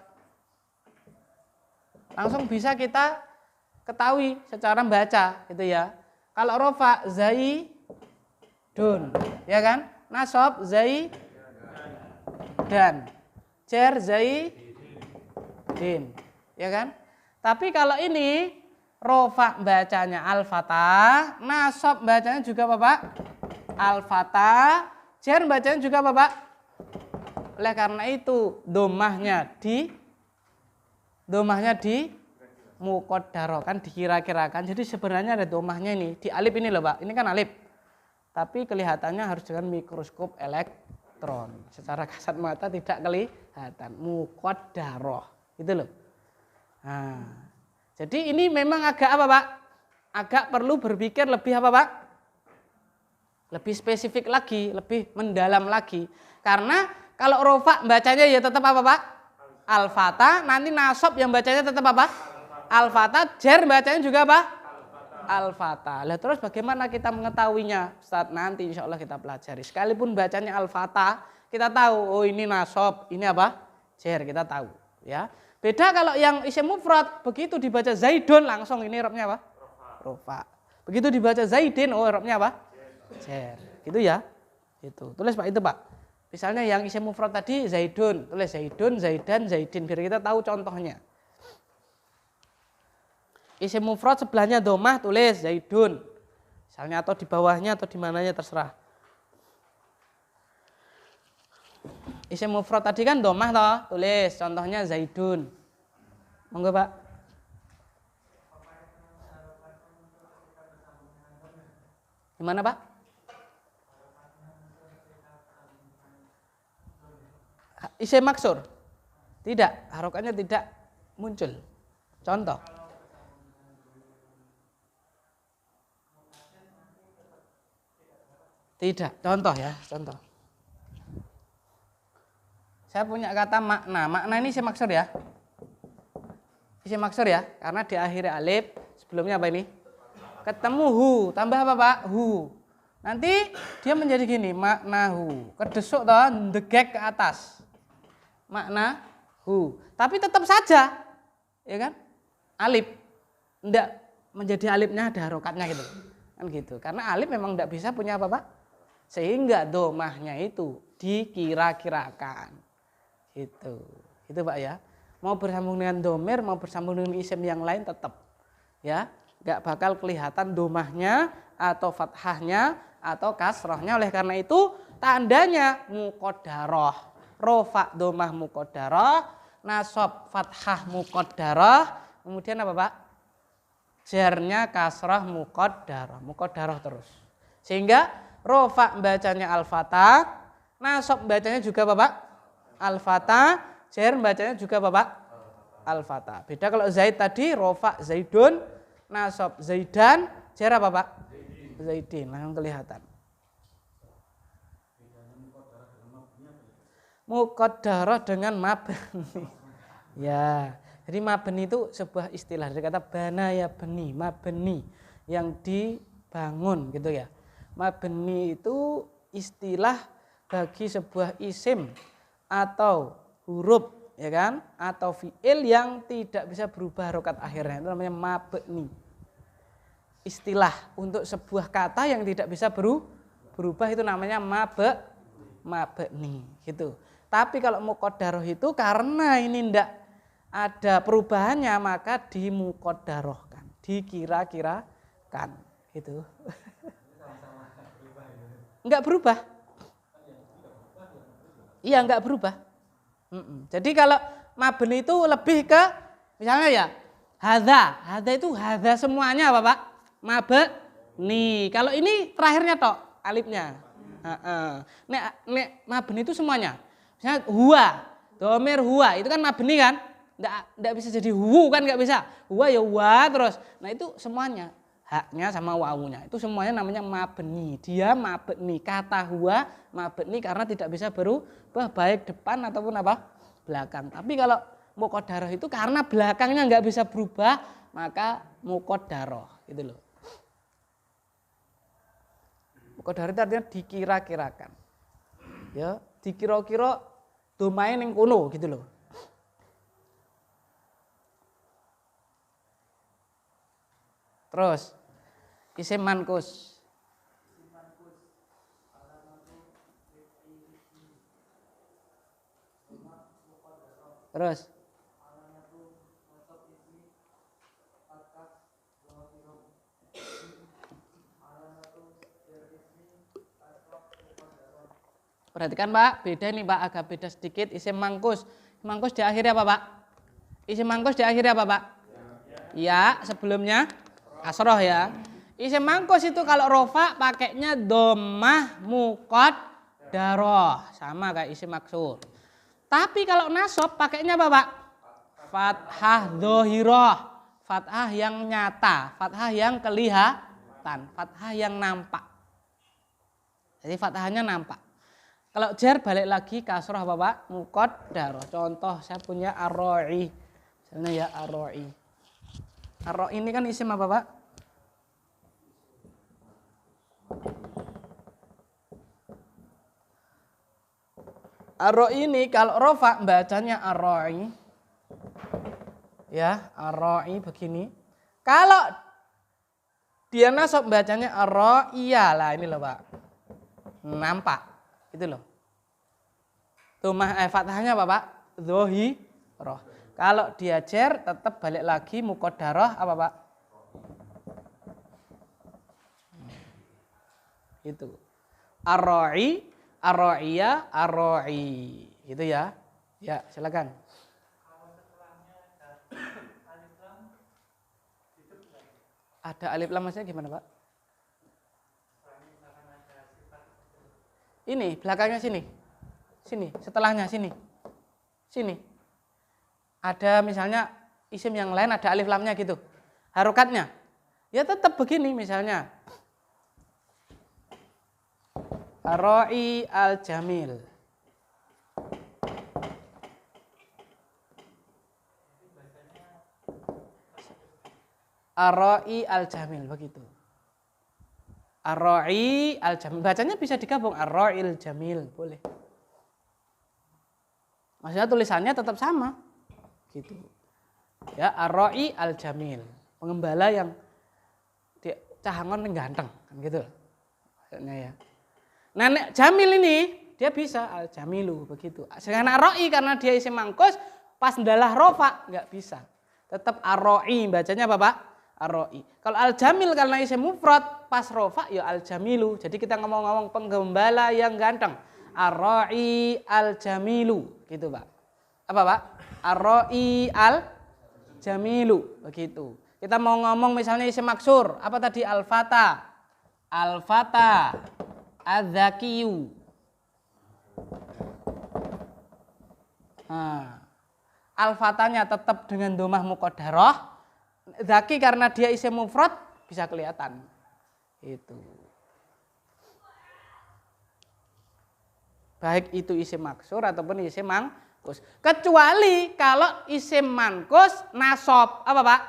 langsung bisa kita ketahui secara baca gitu ya. Kalau rofa zaidun, ya kan? Nasab zaidan, jar zaidin, ya kan? Tapi kalau ini rofa bacanya al-fatah, nasab bacanya juga apa Pak? Al-fatah, jar bacanya juga apa Pak? Oleh karena itu domahnya di muqaddarah, kan dikira-kirakan. Jadi sebenarnya ada domahnya ini di alif ini loh Pak. Ini kan alif. Tapi kelihatannya harus dengan mikroskop elektron. Secara kasat mata tidak kelihatan. Muqaddarah. Gitu loh. Nah, jadi ini memang agak apa Pak? Agak perlu berpikir lebih apa Pak? Lebih spesifik lagi, lebih mendalam lagi. Karena kalau rofa bacanya ya tetap apa Pak? Al-fatah. Nanti nasab yang bacanya tetap apa? Al-fatah. Jar bacanya juga apa? Al-fatah. Lah terus bagaimana kita mengetahuinya? Ustaz, nanti insya Allah kita pelajari. Sekalipun bacanya al-fatah, kita tahu oh ini nasab, ini apa? Jar, kita tahu, ya. Beda kalau yang isim mufrad, begitu dibaca zaidun langsung ini robnya apa? Rofa. Begitu dibaca zaidin, oh robnya apa? Jar. Gitu ya. Itu. Tulis Pak itu Pak. Misalnya yang isim mufrad tadi zaidun, tulis zaidun, zaidan, zaidin biar kita tahu contohnya. Isim mufrad sebelahnya domah, tulis zaidun. Misalnya atau di bawahnya atau di mananya terserah. Isim mufrad tadi kan domah toh, tulis contohnya zaidun. Monggo Pak. Gimana Pak? Isim maksur? Tidak, harokatnya tidak muncul. Contoh. Tidak, contoh ya, contoh. Saya punya kata makna. Makna ini isim maksur ya. Isim maksur ya, karena di akhir alif, sebelumnya apa ini? Ketemu hu, tambah apa Pak? Hu. Nanti dia menjadi gini, makna hu. Kedesuk toh, ndegek ke atas. Makna hu. Tapi tetap saja, ya kan? Alif. Enggak menjadi alifnya ada harokatnya gitu. Kan gitu. Karena alif memang enggak bisa punya apa Pak? Sehingga domahnya itu dikira-kirakan. Gitu. Itu Pak ya. Mau bersambung dengan domir, mau bersambung dengan isim yang lain tetap. Ya. Enggak bakal kelihatan domahnya atau fathahnya atau kasrohnya. Oleh karena itu tandanya muqaddarah. Rofa domah muqaddarah, nasab fathah muqaddarah, kemudian apa Pak? Jarnya kasrah muqaddarah, muqaddarah terus. Sehingga rofa bacanya al-fatah, nasab bacanya juga apa Pak? Al-fatah, jar bacanya juga apa Pak? Al-fatah. Beda kalau zaid tadi rofa zaidun, nasab zaidan, jar apa Pak? Zaidin, langsung kelihatan. Muqaddarah dengan mabni. Ya, jadi mabni itu sebuah istilah dari kata bana ya beni, mabni yang dibangun gitu ya. Mabni itu istilah bagi sebuah isim atau huruf ya kan, atau fiil yang tidak bisa berubah harokat akhirnya, itu namanya mabni. Istilah untuk sebuah kata yang tidak bisa berubah itu namanya mabni gitu. Tapi kalau muqaddarah itu karena ini ndak ada perubahannya maka dimuqaddarahkan, dikira-kirakan gitu. Enggak berubah. Iya enggak berubah. Jadi kalau mabni itu lebih ke misalnya ya hadza itu hadza semuanya apa Pak? Mabni. Kalau ini terakhirnya tok alifnya. Nek mabni itu semuanya. Misalnya huwa, domir huwa, itu kan mabni kan? Nggak bisa jadi hu kan, nggak bisa. Huwa ya huwa terus. Nah itu semuanya, haknya sama wawunya. Itu semuanya namanya mabni. Dia mabni, kata huwa mabni karena tidak bisa berubah baik depan ataupun apa? Belakang. Tapi kalau muqaddarah itu karena belakangnya nggak bisa berubah, maka muqaddarah gitu loh. Muqaddarah itu artinya dikira-kirakan. Ya, dikira-kira domain ning kono gitu loh. Terus isim mankus. Terus perhatikan Pak, beda nih Pak, agak beda sedikit isim mangkus. Mangkus di akhirnya apa Pak? Isim mangkus di akhirnya apa Pak? Ya, sebelumnya kasroh ya. Isim mangkus itu kalau rofa pakainya dhammah muqaddarah, sama kayak isim maksur. Tapi kalau nasab pakainya apa Pak? Fathah dhahirah, fathah yang nyata, fathah yang kelihatan, fathah yang nampak. Jadi fathahnya nampak. Kalau jar balik lagi kasroh apa Pak? Muqaddarah. Contoh saya punya ar-ra'i. Misalnya ya ar-ra'i. Ar-ra'i ini kan isim apa Pak? Ar-ra'i ini kalau rofa bacanya ar-ra'i. Ya, ar-ra'i begini. Kalau dia nasab bacanya ar-ra'iyah. Lah ini loh Pak. Nampak. Itu loh. Fathahnya apa Pak? Dhahirah. Kalau dia jar tetap balik lagi muqaddarah apa Pak? Itu. Ar-ra'i, ar-ra'iyah, ar-ra'i. Gitu ya. Ya, silakan. Ada alif lam maksudnya gimana Pak? Ini belakangnya sini. Sini, setelahnya sini. Sini. Ada misalnya isim yang lain ada alif lamnya gitu. Harokatnya. Ya tetap begini misalnya. Ar-ra'i al-jamil. Ar-ra'i al-jamil begitu. Ar-ra'i al-jamil. Bacanya bisa digabung ar-ra'il jamil, boleh. Maksudnya tulisannya tetap sama. Gitu. Ya, ar-ra'i al-jamil. Pengembala yang cahangon yang ganteng, kan gitu. Maksudnya ya. Nah, jamil ini dia bisa al-jamilu begitu. Sedangkan ar-ra'i karena dia isim mangkus pas ndalah rofa enggak bisa. Tetap ar-ra'i bacanya apa Pak? Ar-ra'i. Kalau al-jamil karena isim mufrad pas rofa ya al-jamilu. Jadi kita ngomong-ngomong penggembala yang ganteng. Ar-ra'i al-jamilu gitu Pak. Apa Pak? Ar-ra'i al-jamilu begitu. Kita mau ngomong misalnya isim maksur, apa tadi? Al-fata. Al-fata az-zakiyu. Nah, al-fatanya tetap dengan dhammah muqaddarah. Zaki karena dia isim mufrad bisa kelihatan. Itu. Baik itu isim maksur ataupun isim mangkus. Kecuali kalau isim mangkus nasab. Apa Pak?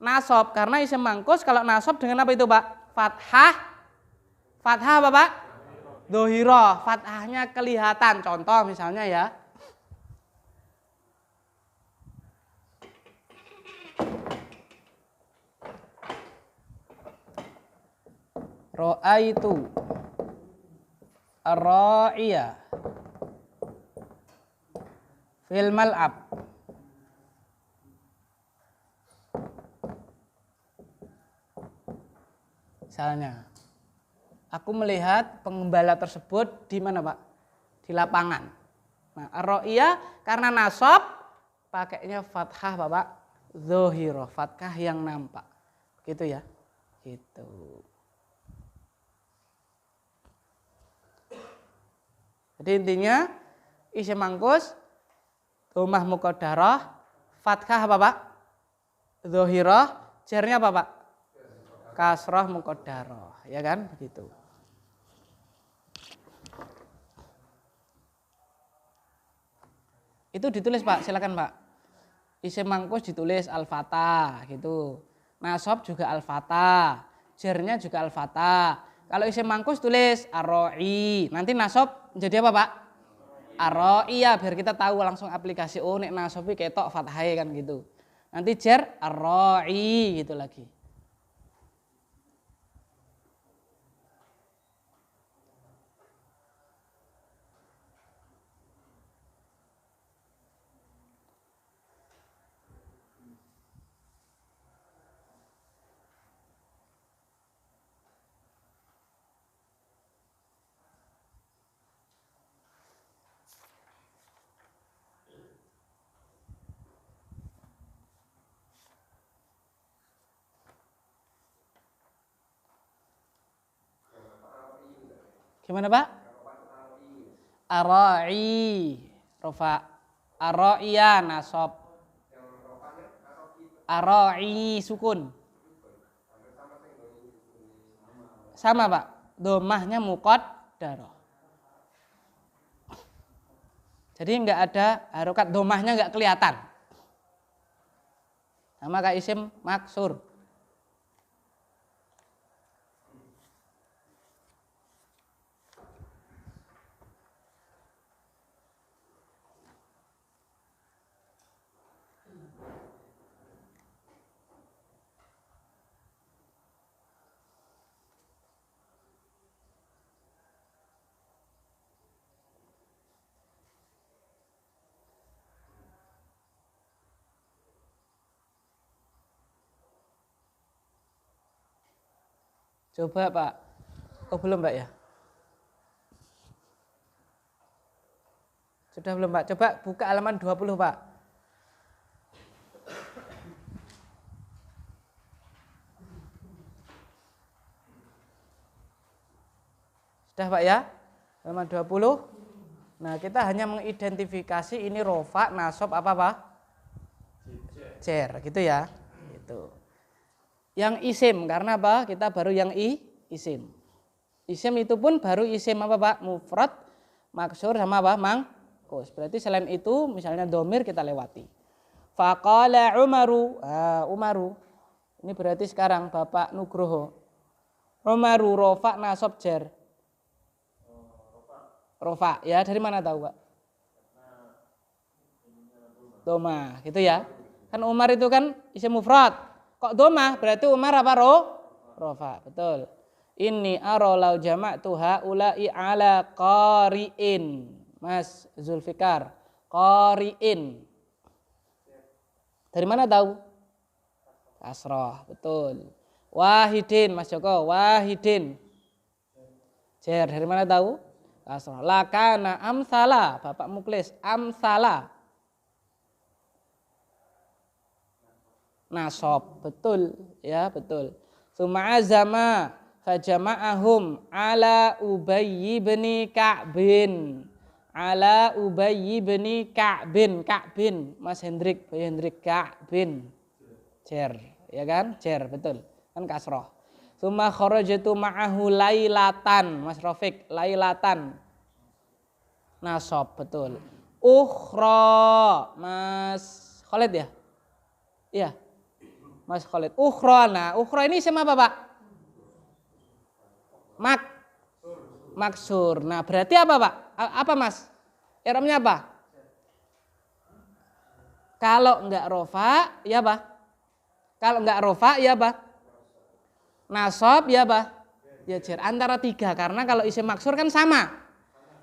Nasab. Karena isim mangkus kalau nasab dengan apa itu Pak? Fathah. Fathah apa Pak? Dhahirah. Fathahnya kelihatan. Contoh misalnya ya. Ra'aitu ar-ra'iya fil mal'ab. Misalnya, aku melihat pengembala tersebut di mana Pak? Di lapangan. Nah, ar-ra'iya karena nasab pakainya fathah Bapak, dhahirah, fathah yang nampak. Gitu ya. Gitu. Jadi intinya isim mangkus dhammah muqaddarah, fathah apa Pak? Dhahirah, jarnya apa Pak? Kasrah muqaddarah, ya kan? Begitu. Itu ditulis Pak, silakan Pak. Isim mangkus ditulis al-fatah gitu. Nasab juga al-fatah, jarnya juga al-fatah. Kalau isim mangkus tulis ar-ra'i. Nanti nasab jadi apa Pak? Ar-ra'iya biar kita tahu langsung aplikasi oh nek nasobi ketok fathahe kan gitu. Nanti jar ar-ra'i gitu lagi. Gimana Pak? Ar-ra'i rofa. Ar-ra'iya nasab. Ar-ra'i sukun. Sama Pak. Domahnya muqaddarah. Jadi enggak ada harokat domahnya enggak kelihatan. Sama kayak isim maksur. Coba Pak. Oh belum Pak ya? Sudah belum Pak? Coba buka halaman 20 Pak. Sudah Pak ya? Halaman 20. Nah kita hanya mengidentifikasi ini rofa, nasab apa Pak? Jar gitu ya. Gitu. Yang isim karena apa? Kita baru yang isim. Isim itu pun baru isim apa Pak? Mufrad, maksur sama apa? Mangkus. Berarti selain itu misalnya domir kita lewati. Faqala Umaru. Umaru. Ini berarti sekarang Bapak Nugroho. Umaru rofa nasab jar. Rofa. Ya dari mana tahu Pak? Doma gitu ya. Kan Umar itu kan isim mufrad. Kok domah berarti Umar apa rofa, betul. Ini arolau jama'tu haula'i ala qari'in. Mas Zulfikar, qari'in. Dari mana tahu? Kasroh, betul. Wahidin, Mas Joko, wahidin. Jar, dari mana tahu? Kasroh. Lakana amsala, Bapak Muklis, amsala. Nasab, betul ya, betul. Summa azama fajama'ahum ala Ubayy bin Ka'bin. Ala Ubayy bin Ka'bin, Mas Hendrik, Pak Hendrik Ka'bin. Jar, ya kan? Jar, betul. Kan kasroh. Summa kharajatu ma'ahu lailatan, Mas Rafiq, lailatan. Nasab, betul. Ukhra, Mas Khalid ya? Iya. Mas Khalid. Ukhra. Nah, ukhra ini sama apa, Pak? Maksur. Nah, berarti apa, Pak? Apa, Mas? I'rabnya apa? Kalau enggak rofa, ya apa? Kalau enggak rofa, ya apa? Nasab, ya apa? Ya jar. Antara tiga. Karena kalau isim maksur kan sama.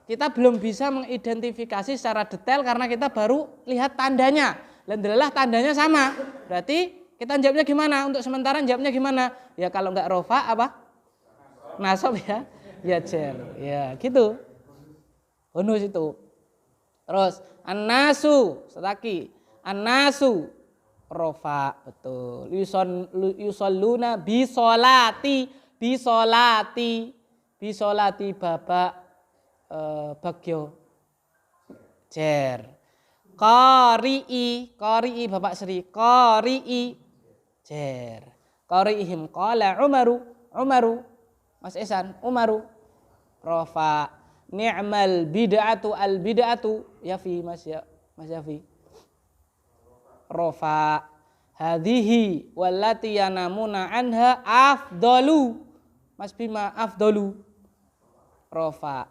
Kita belum bisa mengidentifikasi secara detail karena kita baru lihat tandanya. Alhamdulillah tandanya sama. Berarti kita jawabnya gimana? Untuk sementara jawabnya gimana? Ya kalau enggak rofa apa? Nasab ya. Ya jar. Ya gitu. Bonus itu. Terus an-nasu setaki. An-nasu rofa, betul. Yusalluna bisolati Bapak Bagyo. Jar. Qari'i Bapak Sri. Qari'i. Jar. Qari'ihim qala Umaru. Mas Ihsan, Umaru. Rofa. Ni'mal bid'atu al bid'atu. Yafi Mas Yafi. Rofa. Hadhihi wallati yanamuna anha afdalu. Mas Bima afdalu. Rofa.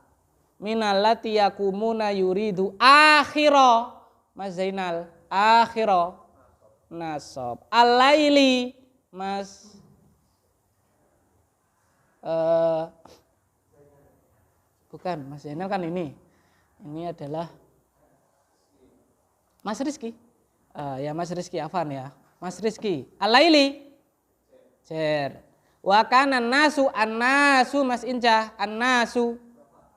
minallati yakumuna yuridu akhira. Mas Zainal, akhira nasab. Al-laili Mas bukan, Mas Zainal kan ini. Ini adalah Mas Rizky. Ya Mas Rizky Afan ya. Mas Rizky. Al-laili jer. Wa kana nasu an-nasu Mas Inca, an-nasu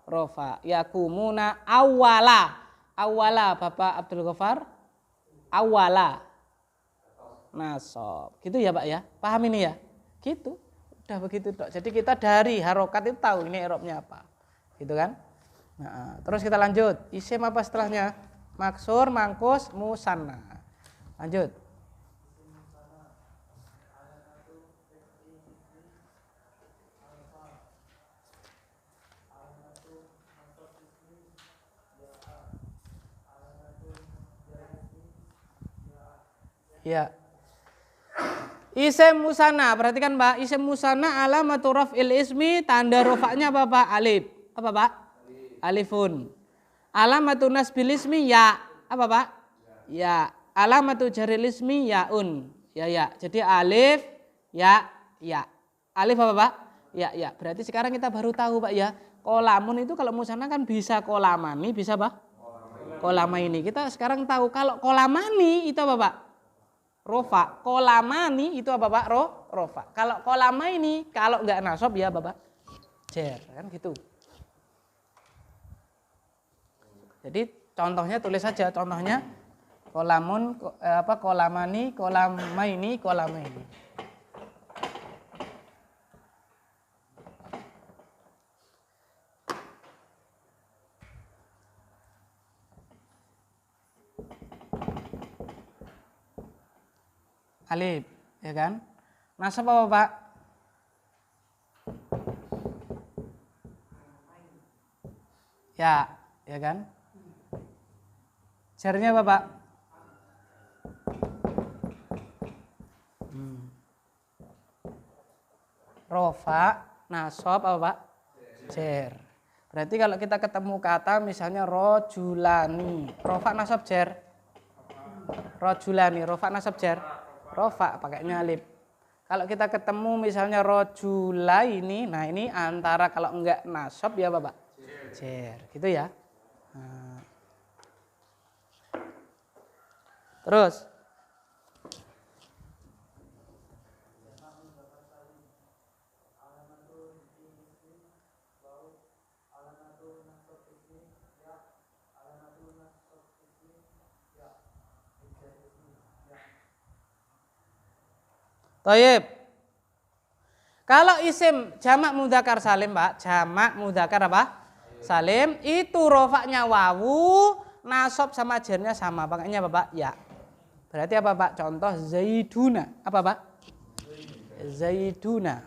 rofa. Yakumuna awala. Awala Bapak Abdul Ghaffar. Awala nasab. Gitu ya Pak ya? Paham ini ya? Gitu. Udah begitu Dok. Jadi kita dari harokat itu tahu ini i'rabnya apa. Gitu kan? Nah, terus kita lanjut. Isim apa setelahnya? Maksur, mangkus, musanna. Lanjut. Ya. Isim musanna, perhatikan Pak, isim musanna alamatu raf'il ismi, tanda rofaknya apa Pak? Alif. Apa Pak? Alifun. Alamatu nasbil ismi ya. Apa Pak? Ya. Alamatu jaril ismi yaun. Ya. Jadi alif, ya. Alif apa Pak? Ya. Berarti sekarang kita baru tahu Pak ya. Kolamun itu kalau musanna kan bisa kolamani, bisa Pak? Kolamaini. Kita sekarang tahu kalau kolamani itu apa Pak? Rofa. Kolamani itu apa Pak? Rofa. Kalau kolamaini, kalau enggak nasab ya Bapak? Jer, kan gitu. Jadi contohnya tulis saja, contohnya kolamun kolamani, kolamaini, kolamaini. Alif, ya kan? Nasab apa Pak? Ya kan? Jarnya apa Pak? Rofa, nasab apa Pak? Jer. Berarti kalau kita ketemu kata misalnya rojulani, rofa nasab jer. Rojulani, rofa nasab jer. Rofa pakainya alif. Kalau kita ketemu misalnya rojula ini, nah ini antara kalau enggak nasab ya Bapak? Jer, gitu ya. Nah. Terus Toyib. Kalau isim jamak mudzakkar salim Pak, jamak mudzakkar apa? Salim, itu rofaknya wawu, nasab sama jernya sama, pakainya apa Pak? Ya. Berarti apa Pak? Contoh zaiduna. Apa Pak? Zaiduna.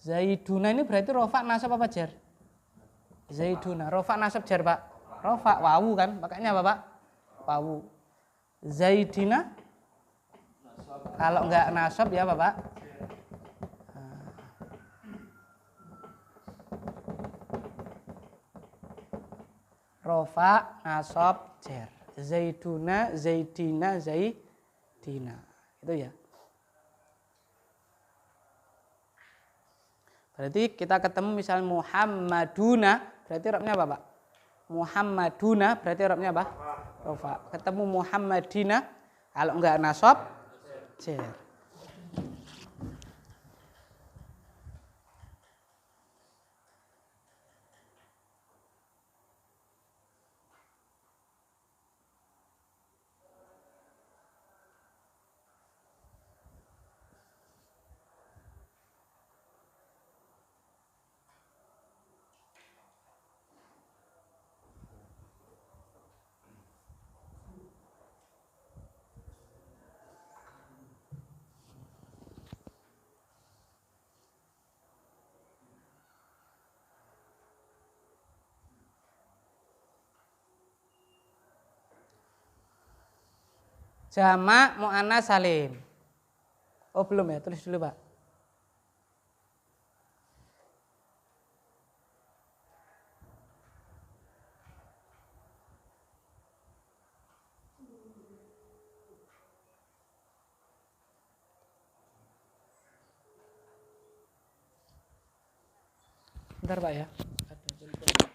Zaiduna ini berarti rofak nasab apa jer? Zaiduna. Rofak nasab jer Pak? Rofak wawu kan? Pakainya apa Pak? Wawu. Zaidina. Kalau enggak nasab ya Bapak? Rofa, nasab, jer. Zaiduna, zaidina, zaidina. Itu ya. Berarti kita ketemu misalnya Muhammaduna, berarti robnya apa Pak? Muhammaduna, berarti robnya apa? Rofa. Ketemu Muhammadina, kalau enggak nasab, jer. Jamak muannas salim. Oh belum ya, tulis dulu Pak. Bentar Pak ya. Ada telepon.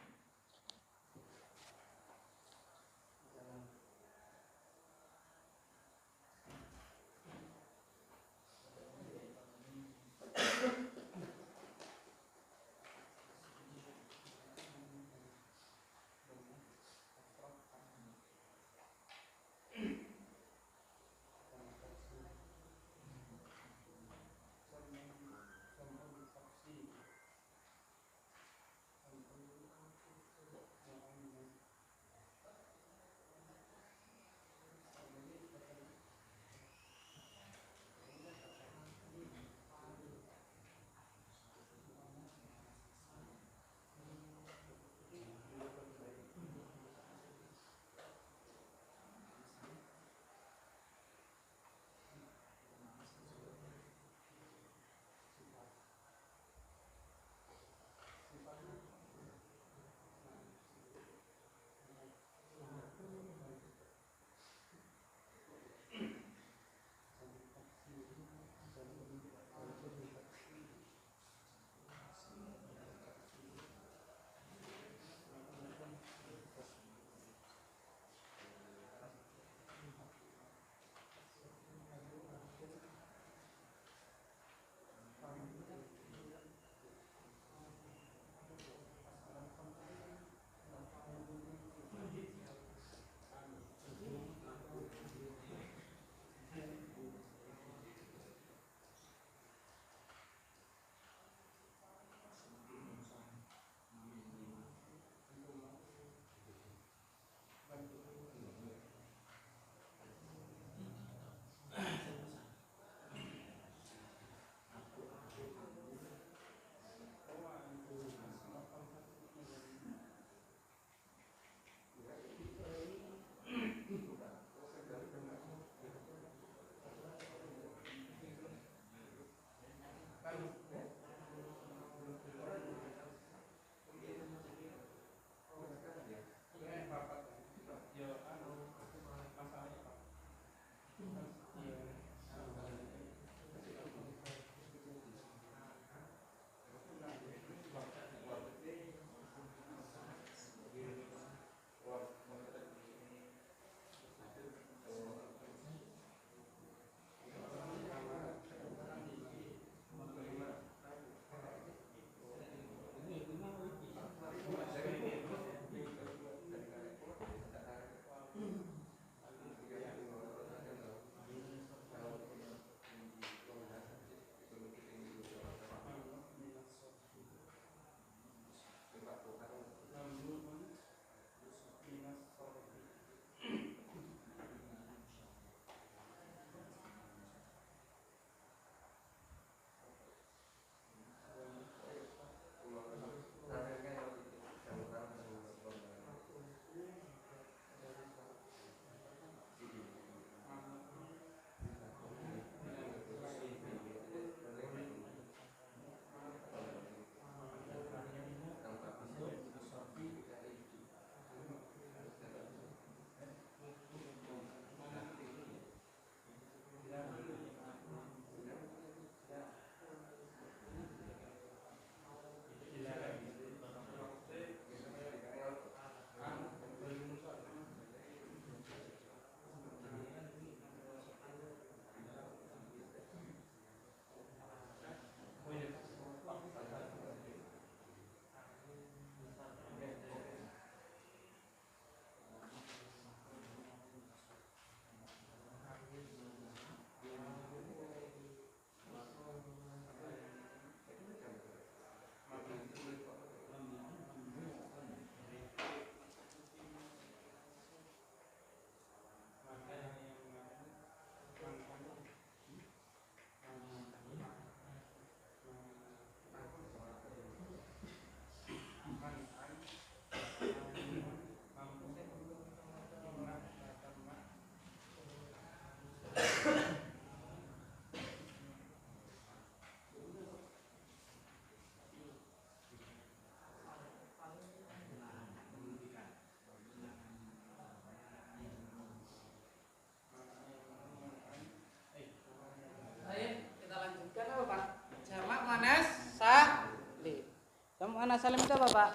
muannas salim itu apa, Pak?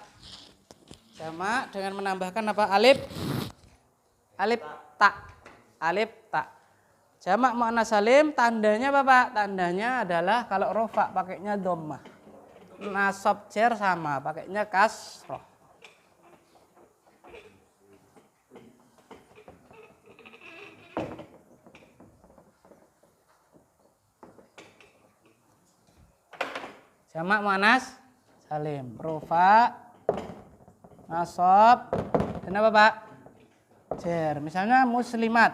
Jamak dengan menambahkan apa? Alif ta. Alif ta. Jamak muannas salim tandanya apa, Pak? Tandanya adalah kalau rofa pakainya dhammah. Nasab jar sama, pakainya kasroh. Jamak muannas salim, rofa, nasab, dan apa, Pak? Jar. Misalnya muslimat.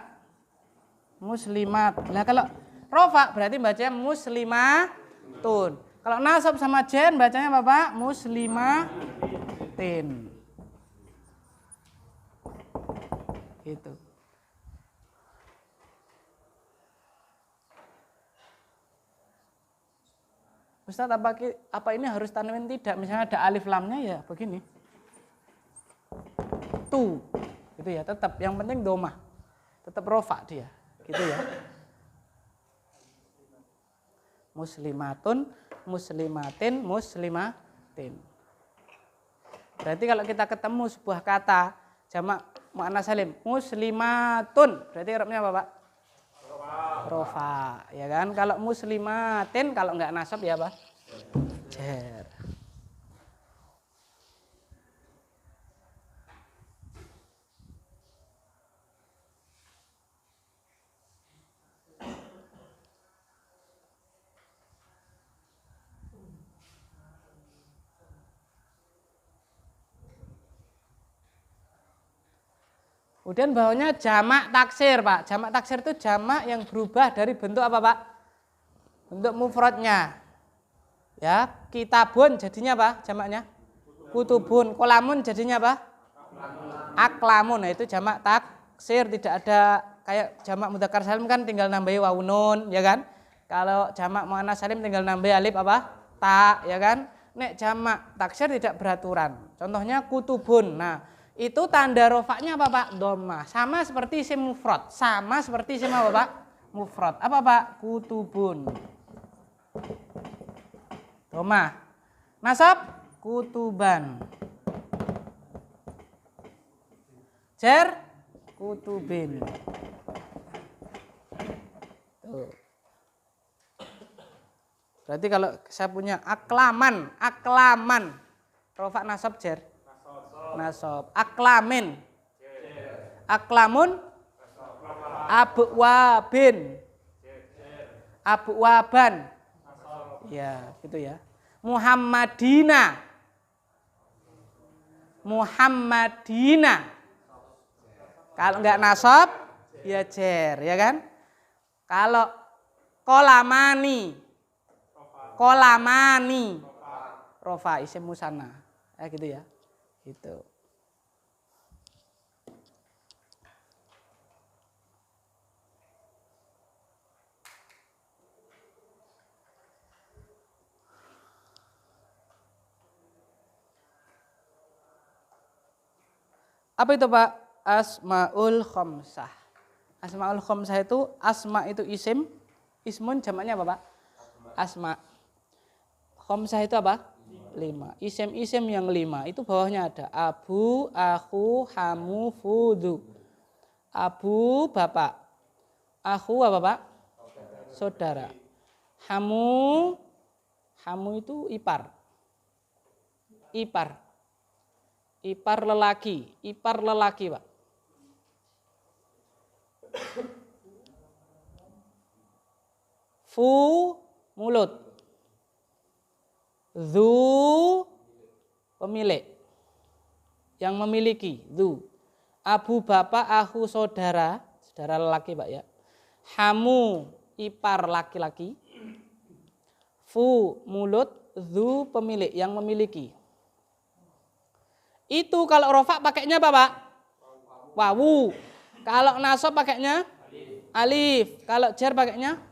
Muslimat. Nah, kalau rofa berarti bacanya muslimatun. Kalau nasab sama jar bacanya apa, Pak? Muslimatin. Gitu. Ustaz, apa ini harus tanwin? Tidak. Misalnya ada alif lamnya ya begini. Tu. Gitu ya, tetap yang penting domah. Tetap rofa dia. Gitu ya. Muslimatun, muslimatin, muslimatin. Berarti kalau kita ketemu sebuah kata jamak muannas salim, muslimatun, berarti i'rabnya apa, Pak? Rofa, ya kan? Kalau muslimatin, kalau enggak nasab ya apa? Jar. Kemudian bawahnya jamak taksir, Pak. Jamak taksir itu jamak yang berubah dari bentuk apa, Pak? Bentuk mufradnya. Ya, kitabun jadinya apa? Jamaknya? Kutubun. Kolamun jadinya apa? Aklamun. Nah, itu jamak taksir, tidak ada kayak jamak mudzakkar salim kan tinggal nambahi wawu nun, ya kan? Kalau jamak muannas salim tinggal nambahi alif apa? Ta, ya kan? Nek jamak taksir tidak beraturan. Contohnya kutubun. Nah, itu tanda rofaknya apa, Pak? Dhammah. Sama seperti isim mufrad. Sama seperti isim apa, Pak? Mufrad. Apa, Pak? Kutubun. Dhammah. Nasab kutuban. Jar kutubin. Tuh. Berarti kalau saya punya aklaman, rofak nasab jar. Nasab. Aklamin. Aklamun. Abwabin. Abwaban. Ya, gitu ya. Muhammadina. Kalau enggak nasab, ya jar, ya kan? Kalau kolamani. Rofa isim musanna. Ya gitu ya. Gitu. Apa itu, Pak? Asmaul khamsah. Asmaul khamsah itu asma itu isim, ismun jamaknya apa, Pak? Asma. Khamsah itu apa? 5. Isim-isim yang 5 itu bawahnya ada abu, aku, hamu, fudu. Abu bapak. Aku apa, Pak? Saudara. Hamu itu ipar. Ipar lelaki, Pak. Fu mulut. Zu pemilik. Yang memiliki, zu. Abu bapak, aku saudara lelaki, Pak ya. Hamu ipar laki-laki. Fu mulut, zu pemilik, yang memiliki. Itu kalau rofa pakainya apa, Pak? Wawu. Kalau nasab pakainya alif. Kalau jar pakainya?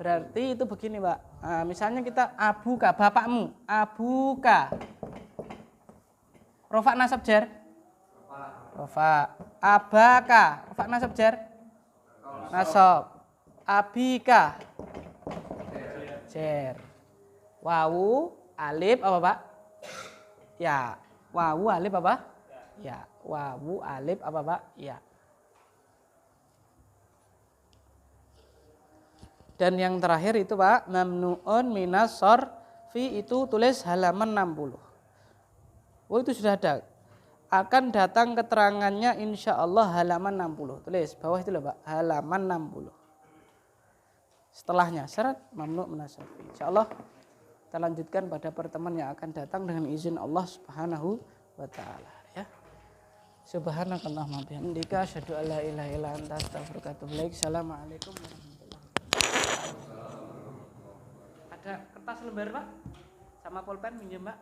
Berarti itu begini, Pak. Nah, misalnya kita abuka, bapakmu. Abuka. Rofa nasab jar? Rofa. Abaka. Rofa nasab jar? Nasab. Abika. Jar. Wawu, alif apa, Pak? Ya. Wawu alif apa? Ya. Wawu alif apa Pak? Ya. Dan yang terakhir itu Pak, mamnuun minas sorfi itu tulis halaman 60. Oh itu sudah ada. Akan datang keterangannya insya Allah halaman 60. Tulis bawah itu loh Pak, halaman 60. Setelahnya syarat mamnu minas sorfi. Insya Allah kita lanjutkan pada pertemuan yang akan datang dengan izin Allah Subhanahu wa taala ya. Subhanakallahumma bihamdika asyhadu an la ilaha illa anta astaghfiruka wa atubu ilaik. Assalamualaikum warahmatullahi wabarakatuh. Ada kertas lembar Pak? Sama pulpen minjem Pak?